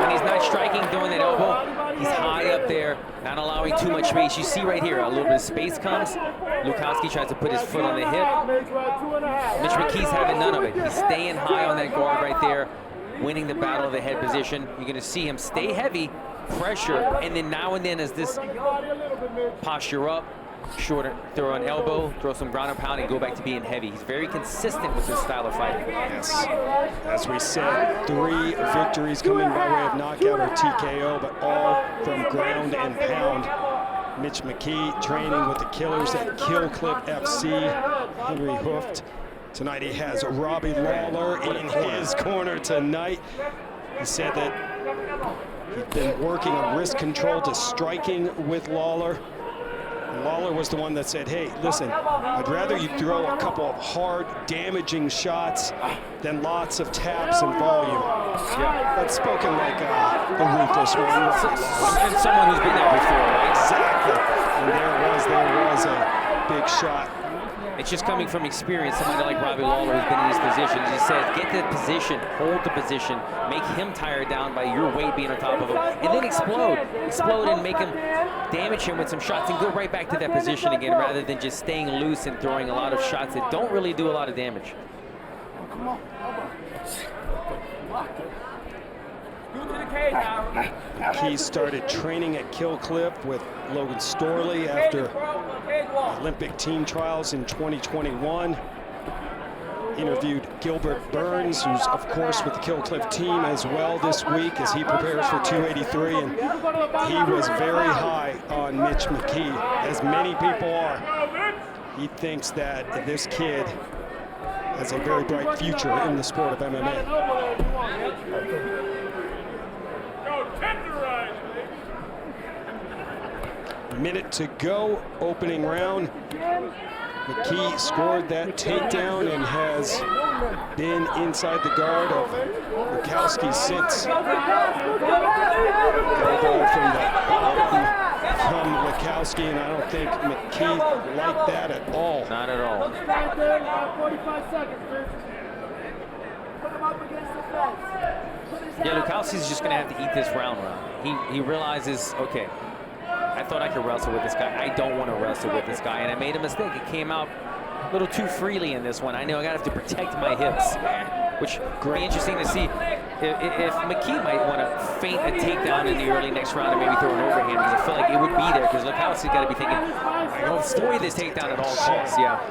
when he's not striking, throwing that elbow, he's high up there, not allowing too much space. You see right here, a little bit of space comes. Lukowski tries to put his foot on the hip. Mitch McKee's having none of it. He's staying high on that guard right there, winning the battle of the head position. You're going to see him stay heavy, pressure, and then now and then as this posture up, shorter, throw an elbow, throw some ground and pound, and go back to being heavy. He's very consistent with his style of fighting. Yes, as we said, 3 victories coming by way of knockout or TKO, but all from ground and pound. Mitch McKee training with the killers at Kill Clip FC, Henry Hooft. Tonight he has Robbie Lawler in his corner tonight. He said that he'd been working on wrist control to striking with Lawler. Lawler was the one that said, hey, listen, I'd rather you throw a couple of hard, damaging shots than lots of taps and volume. Yeah, that's spoken like a ruthless one. And someone who's been there before, right? Exactly. And there was a big shot. It's just coming from experience. Somebody like Robbie Lawler who's been in these positions. He said, get the position, hold the position, make him tired down by your weight being on top of him, and then explode. Explode and make him damage him with some shots and go right back to that position again rather than just staying loose and throwing a lot of shots that don't really do a lot of damage. He started training at Kill Clip with Logan Storley after Olympic team trials in 2021. Interviewed Gilbert Burns, who's of course with the Kill Clip team as well this week as he prepares for 283, and he was very high on Mitch McKee, as many people are. He thinks that this kid has a very bright future in the sport of MMA. Minute to go, opening round. McKee scored that takedown and has been inside the guard of Lukowski since. Elbow from the bottom from Lukowski, and I don't think McKee liked that at all. Not at all. 45 seconds, bitch. Put him up against the fence. Yeah, Lukowski's just going to have to eat this round. He realizes, okay, I thought I could wrestle with this guy. I don't want to wrestle with this guy, and I made a mistake. It came out a little too freely in this one. I know I got to have to protect my hips, which would be interesting to see if McKee might want to feint a takedown in the early next round and maybe throw an overhand, because I feel like it would be there, because Lukowski's got to be thinking, I don't avoid this takedown at all costs. Yeah.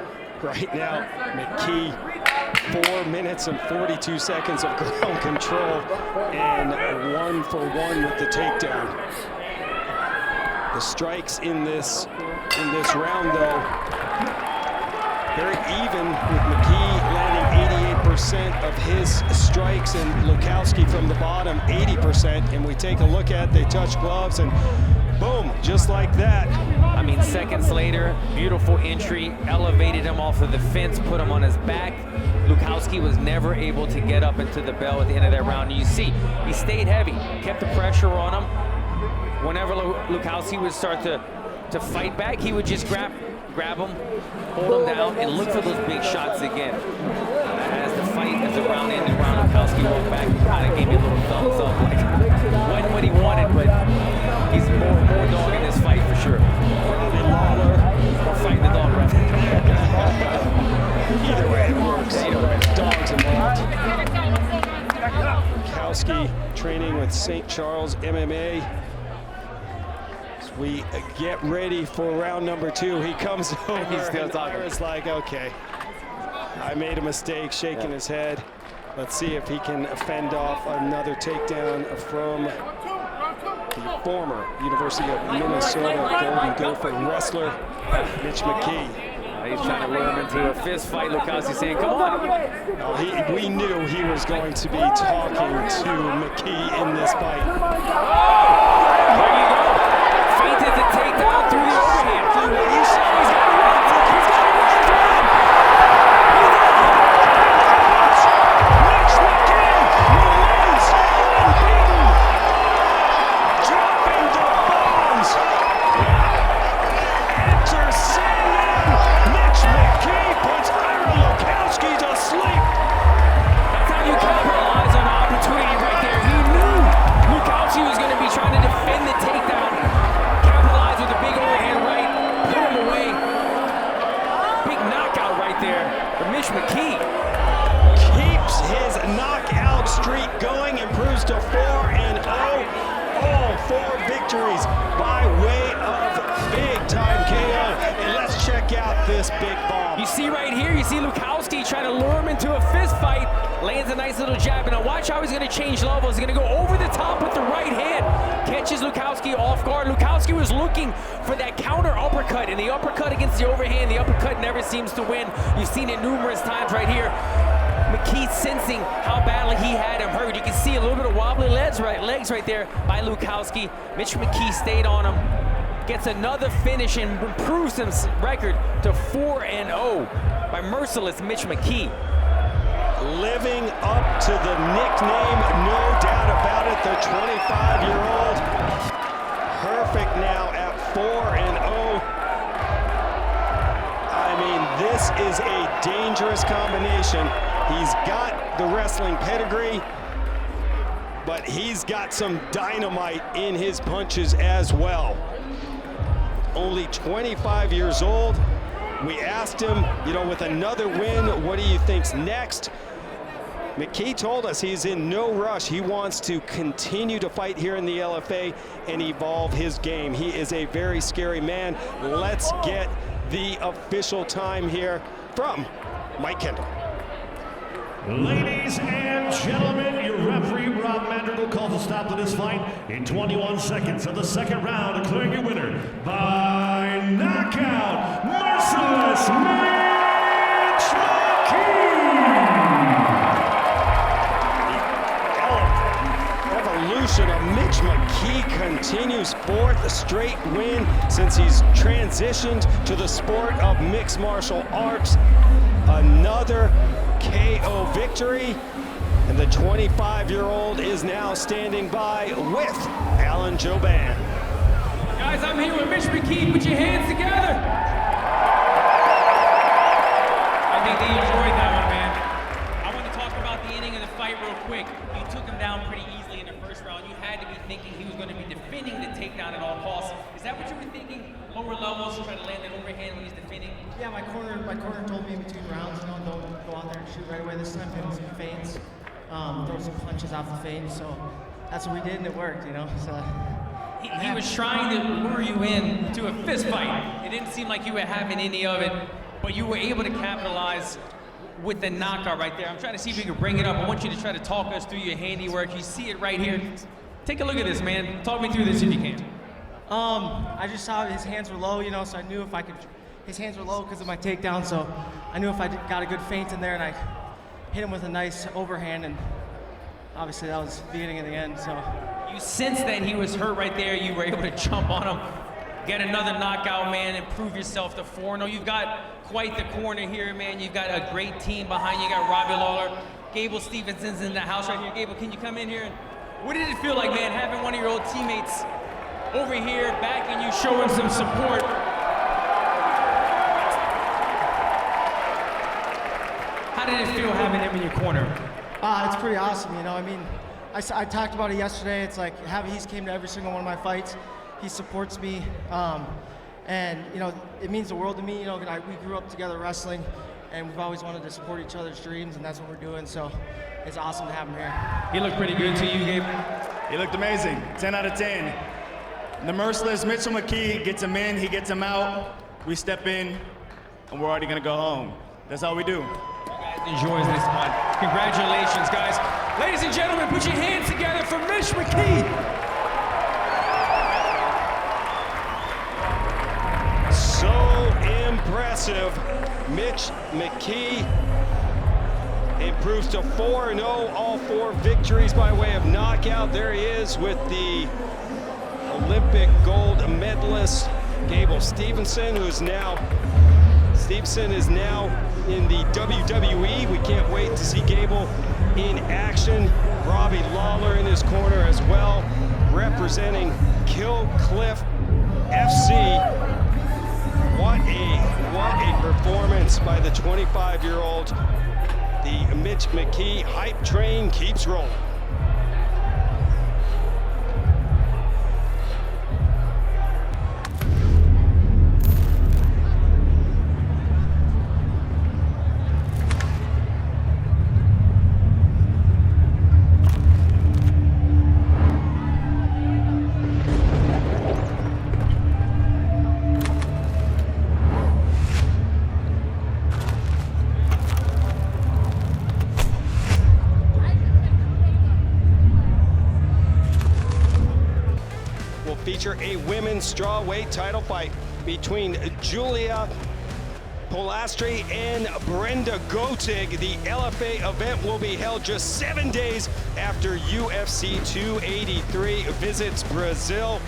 Right now, McKee, 4 minutes and 42 seconds of ground control and 1 for 1 with the takedown. The strikes in this round, though, very even, with McKee landing 88% of his strikes and Lukowski from the bottom 80%. And we take a look at, they touch gloves and boom, just like that. I mean, seconds later, beautiful entry, elevated him off of the fence, put him on his back. Lukowski was never able to get up into the bell at the end of that round. And you see, he stayed heavy, kept the pressure on him. Whenever Lukowski would start to fight back, he would just grab him, hold him down, and look for those big shots again. As the round ended, Lukowski walked back and kind of gave me a little thumbs up. Like, wasn't what he wanted, but he's more dog in this fight for sure. Robbie Lawler, or fighting the dog ref. Either way it works. Dogs involved. Lukowski training with St. Charles MMA. We get ready for round number 2. He comes over. He's still talking. It's like, okay, I made a mistake, shaking his head. Let's see if he can fend off another takedown from the former University of Minnesota Golden Gopher wrestler, Mitch McKee. He's trying to lure him into a fist fight. Lukowski saying, come on. No, we knew he was going to be talking to McKee in this fight. There you go. Feinted the takedown through the overhand. He's got it. this big bomb. You see right here, you see Lukowski trying to lure him into a fist fight. Lands a nice little jab. And now watch how he's going to change levels. He's going to go over the top with the right hand. Catches Lukowski off guard. Lukowski was looking for that counter uppercut, and the uppercut against the overhand, the uppercut never seems to win. You've seen it numerous times right here. McKee sensing how badly he had him hurt. You can see a little bit of wobbly legs right there by Lukowski. Mitch McKee stayed on him. Gets another finish and improves his record to 4-0 by merciless Mitch McKee. Living up to the nickname, no doubt about it, the 25-year-old. Perfect now at 4-0. I mean, this is a dangerous combination. He's got the wrestling pedigree, but he's got some dynamite in his punches as well. Only 25 years old. We asked him, you know, with another win, what do you think's next? McKee told us he's in no rush. He wants to continue to fight here in the LFA and evolve his game. He is a very scary man. Let's get the official time here from Mike Kendall. Ladies and gentlemen, your referee, Rob Madrigal, calls a stop to this fight in 21 seconds of the second round, declaring your winner by knockout, merciless Mitch McKee. The evolution of Mitch McKee continues, fourth straight win since he's transitioned to the sport of mixed martial arts. Another KO victory, and the 25-year-old is now standing by with Alan Jouban. Guys, I'm here with Mitch McKee. Put your hands together. I think they enjoyed that one, man. I want to talk about the ending of the fight real quick. You took him down pretty easily in the first round. You had to be thinking he was going to be defending the takedown at all costs. Is that what you were thinking? Lower levels, trying to land an overhand when he's defending? Yeah, my corner told me in between rounds, you know, don't go out there and shoot right away. This time, hit some feints, throw some punches off the feint. So that's what we did, and it worked, you know. So he was trying to lure you in to a fist fight. It didn't seem like you were having any of it, but you were able to capitalize with the knockout right there. I'm trying to see if you can bring it up. I want you to try to talk us through your handiwork. You see it right here. Take a look at this, man. Talk me through this if you can. I just saw his hands were low, you know, so I knew if I could, his hands were low because of my takedown, so I knew if I got a good feint in there and I hit him with a nice overhand, and obviously that was the beginning and the end, so. You sensed that he was hurt right there. You were able to jump on him, get another knockout, man, and prove yourself to 4-0. You've got quite the corner here, man. You've got a great team behind you. You got Robbie Lawler, Gable Stevenson's in the house right here. Gable, can you come in here? What did it feel like, man, having one of your old teammates over here, backing you, showing some support? How did it feel having him in your corner? It's pretty awesome, you know. I mean, I talked about it yesterday. It's like he's came to every single one of my fights. He supports me, and you know, it means the world to me. You know, we grew up together wrestling, and we've always wanted to support each other's dreams, and that's what we're doing. So it's awesome to have him here. He looked pretty good to you, Gabe. He looked amazing. 10 out of 10. The merciless Mitchell McKee gets him in, he gets him out. We step in, and we're already gonna go home. That's all we do. You guys enjoys this one. Congratulations, guys. Ladies and gentlemen, put your hands together for Mitch McKee. So impressive. Mitch McKee improves to 4-0, all 4 victories by way of knockout. There he is with the Olympic gold medalist, Gable Stevenson, Stevenson is now in the WWE. We can't wait to see Gable in action. Robbie Lawler in his corner as well, representing Kill Cliff FC. What a performance by the 25-year-old. The Mitch McKee hype train keeps rolling. feature a women's strawweight title fight between Julia Polastri and Brenda Gotig. The LFA event will be held just 7 days after UFC 283 visits Brazil.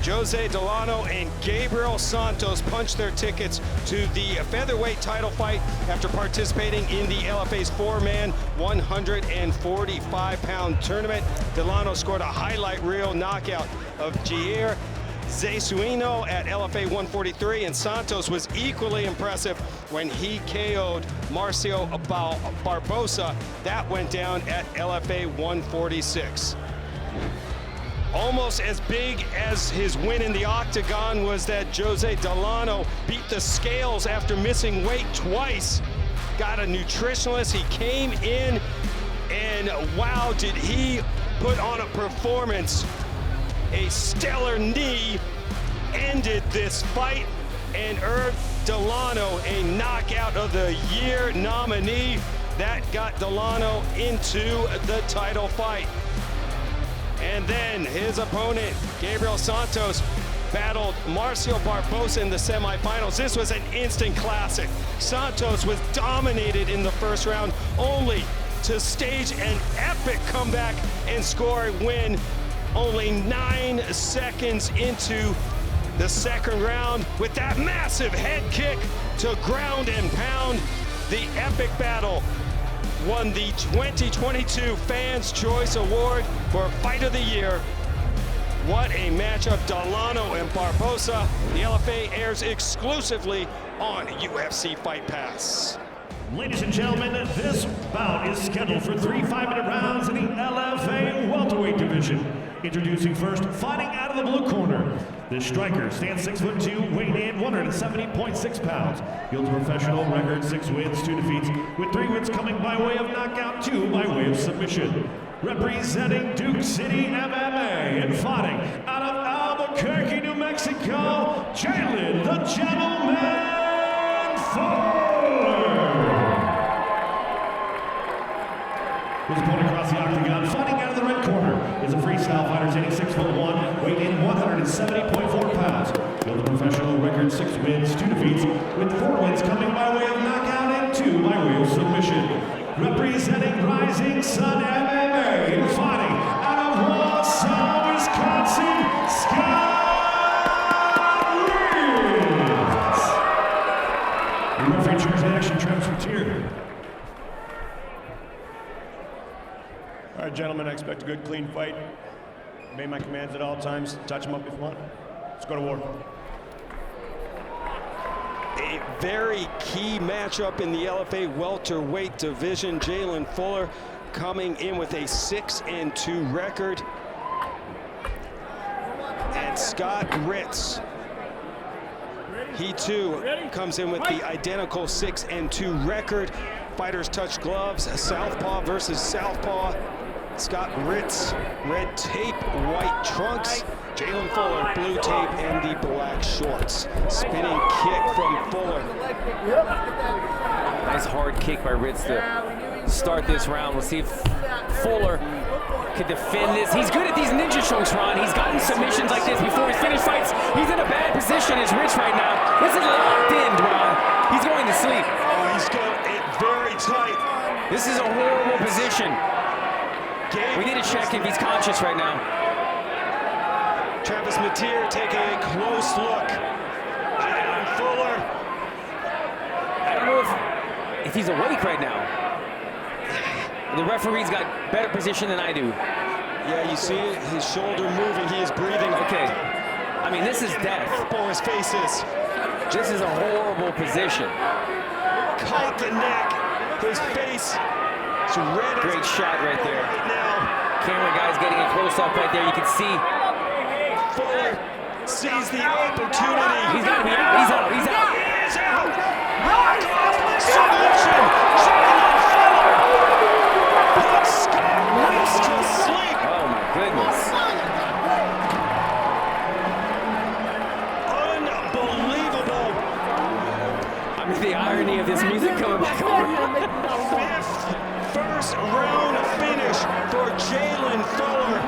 Jose Delano and Gabriel Santos punched their tickets to the featherweight title fight after participating in the LFA's four-man 145-pound tournament. Delano scored a highlight reel knockout of Jair Cejudo at LFA 143, and Santos was equally impressive when he KO'd Marcio Barbosa. That went down at LFA 146. Almost as big as his win in the octagon was that Jose Delano beat the scales after missing weight twice. Got a nutritionalist, he came in, and wow, did he put on a performance. A stellar knee ended this fight and earned Delano a knockout of the year nominee. That got Delano into the title fight. And then his opponent, Gabriel Santos, battled Marcio Barbosa in the semifinals. This was an instant classic. Santos was dominated in the first round, only to stage an epic comeback and score a win only 9 seconds into the second round with that massive head kick to ground and pound. The epic battle won the 2022 Fans' Choice Award for Fight of the Year. What a matchup, Delano and Barbosa. The LFA airs exclusively on UFC Fight Pass. Ladies and gentlemen, this bout is scheduled for 3 5-minute rounds in the LFA welterweight division. Introducing first, fighting out of the blue corner. This striker stands 6'2", weighing in 170.6 pounds. He holds a professional record, 6 wins, 2 defeats, with 3 wins coming by way of knockout, 2 by way of submission. Representing Duke City MMA and fighting out of Albuquerque, New Mexico, Jalen the Gentleman Fuller. His opponent across the octagon, fighting out of the red corner, is a freestyle fighter standing 6'1", weighing in 170.4 pounds. He holds a professional record, 6 wins, 2 defeats, with 4 wins coming by way of knockout and 2 by way of submission. Representing Rising Sun MMA and fighting out of Wausau, Wisconsin, Scott Reeves. The referee chairs action, Travis Matier. All right, gentlemen, I expect a good, clean fight. Obey my commands at all times. Touch them up if you want. Let's go to war. A very key matchup in the LFA welterweight division. Jalen Fuller coming in with a 6-2 record. And Scott Ritz, he too comes in with the identical 6-2 record. Fighters touch gloves, southpaw versus southpaw. Scott Ritz, red tape, white trunks. Jalen Fuller, blue tape and the black shorts. Spinning kick from Fuller. Nice hard kick by Ritz to start this round. We'll see if Fuller can defend this. He's good at these ninja chokes, Ron. He's gotten submissions like this before he's finished fights. He's in a bad position as Ritz right now. This is locked in, Ron. He's going to sleep. Oh, he's got it very tight. This is a horrible position. We need to check if he's conscious right now. Travis Matier taking a close look at Fuller. I don't know if he's awake right now. The referee's got better position than I do. Yeah, you see it, his shoulder moving, he is breathing. Okay. I mean, this is death. Purple his face is. This is a horrible position. Caught the neck, his face is red. Great shot right there. Right now. Camera guy's getting a close-up right there. You can see. Fuller sees the opportunity. He's got to be out. He's out. He's out. He is out. Knock off submission. Jalen Fuller puts Scott Ritz to sleep. Oh my goodness. Unbelievable. I mean, the irony of this music coming back over. First round finish for Jalen Fuller.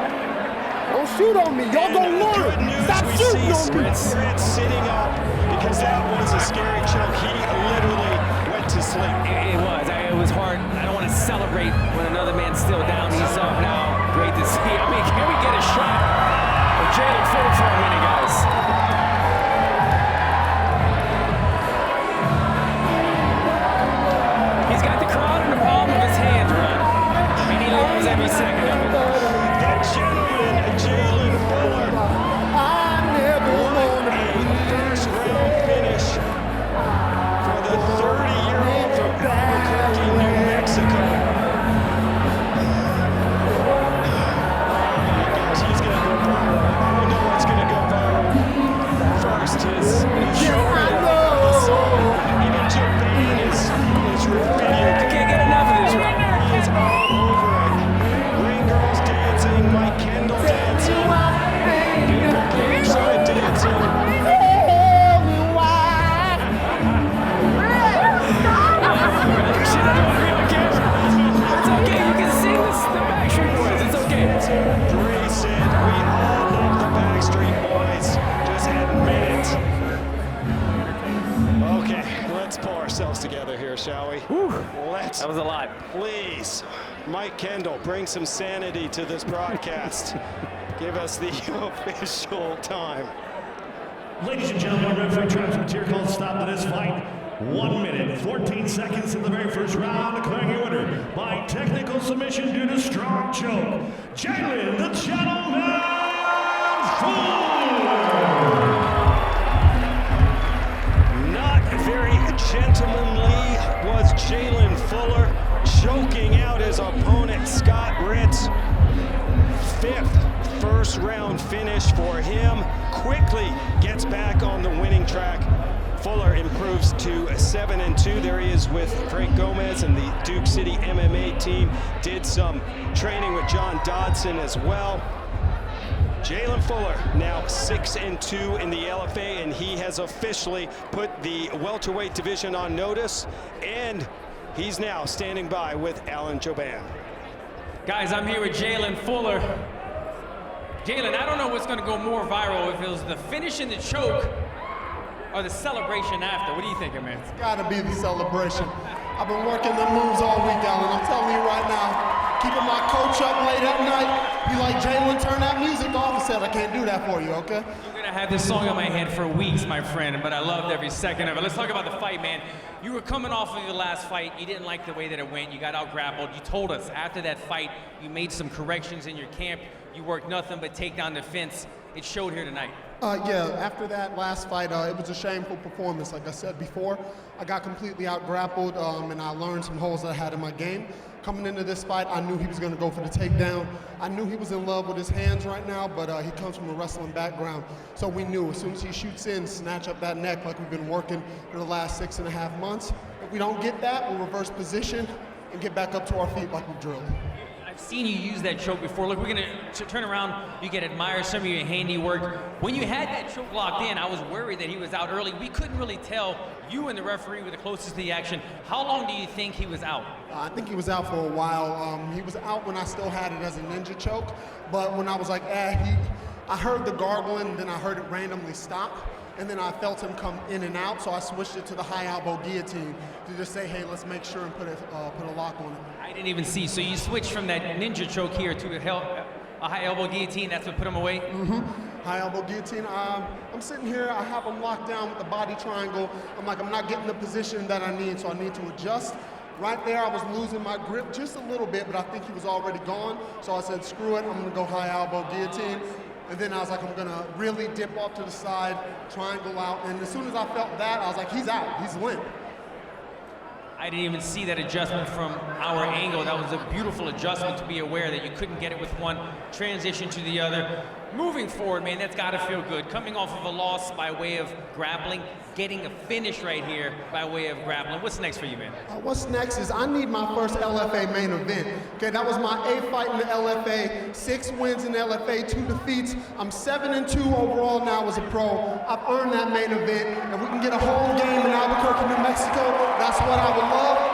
shoot on me. Y'all don't learn. Stop shooting on me. Fritz sitting up because that was a scary choke. He literally went to sleep. It was hard. I don't want to celebrate when another man's still down. He's up now. Great to see. I mean, can we get a shot of Jalen Fuller for a minute, guys? He's got the crowd in the palm of his hands, Ron. And he loves every second of it. That gentleman, Jalen Fuller, won a first-round finish for the 30-year-old from Albuquerque, New Mexico. He's going to go viral. I don't know what's going to go viral. First, his shoulder. Even Japan is revealed. I can't get enough of this, Ron. He is all over it. Ring girls dancing, Mike Kendall dancing, people ringside dancing. It's okay, you can sing the Backstreet Boys, it's okay. Bree said, we all love the Backstreet Boys, just admit it. Okay, let's pull ourselves together here, shall we? That was a lot. Please, Mike Kendall, bring some sanity to this broadcast. Give us the official time. Ladies and gentlemen, referee Travis Mateer calls a stop to this fight. 1 minute, 14 seconds in the very first round, declaring your winner by technical submission due to strong choke, Jalen the Gentleman Fuller. Not very gentlemanly was Jalen Fuller, choking out his opponent, Scott Ritz. 5th first-round finish for him. Quickly gets back on the winning track. Fuller improves to 7-2. There he is with Frank Gomez and the Duke City MMA team. Did some training with John Dodson as well. Jalen Fuller now 6-2 in the LFA, and he has officially put the welterweight division on notice, and he's now standing by with Alan Jouban. Guys, I'm here with Jalen Fuller. Jalen, I don't know what's gonna go more viral, if it was the finish in the choke or the celebration after. What are you thinking, man? It's gotta be the celebration. I've been working the moves all week, Alan. I'm telling you right now, keeping my coach up late at night. He like, Jalen, turn that music off. I said, I can't do that for you, okay? You're gonna have this song in my head for weeks, my friend, but I loved every second of it. Let's talk about the fight, man. You were coming off of your last fight. You didn't like the way that it went. You got out-grappled. You told us after that fight, you made some corrections in your camp. You worked nothing but take down the fence. It showed here tonight. Yeah, after that last fight, it was a shameful performance. Like I said before, I got completely out-grappled, and I learned some holes that I had in my game. Coming into this fight, I knew he was going to go for the takedown. I knew he was in love with his hands right now, but he comes from a wrestling background. So we knew as soon as he shoots in, snatch up that neck like we've been working for the last 6.5 months. If we don't get that, we'll reverse position and get back up to our feet like we drilled. I've seen you use that choke before. Look, we're gonna turn around. You can admire some of your handiwork. When you had that choke locked in, I was worried that he was out early. We couldn't really tell. You and the referee were the closest to the action. How long do you think he was out? I think he was out for a while. He was out when I still had it as a ninja choke, but when I was like, I heard the gargling, then I heard it randomly stop, and then I felt him come in and out, so I switched it to the high elbow guillotine to just say, hey, let's make sure and put a lock on it. I didn't even see. So you switched from that ninja choke here to a high elbow guillotine. That's what put him away? High elbow guillotine. I'm sitting here. I have him locked down with the body triangle. I'm like, I'm not getting the position that I need, so I need to adjust. Right there, I was losing my grip just a little bit, but I think he was already gone. So I said, screw it. I'm going to go high elbow guillotine. And then I was like, I'm going to really dip off to the side, triangle out. And as soon as I felt that, I was like, he's out. He's limp. I didn't even see that adjustment from our angle. That was a beautiful adjustment to be aware that you couldn't get it with one, transition to the other. Moving forward, man, that's gotta feel good. Coming off of a loss by way of grappling, getting a finish right here by way of grappling. What's next for you, man? What's next is I need my first LFA main event. Okay, that was my 8th fight in the LFA, 6 wins in the LFA, 2 defeats. I'm 7-2 overall now as a pro. I've earned that main event, and we can get a home game in Albuquerque, New Mexico. That's what I would love.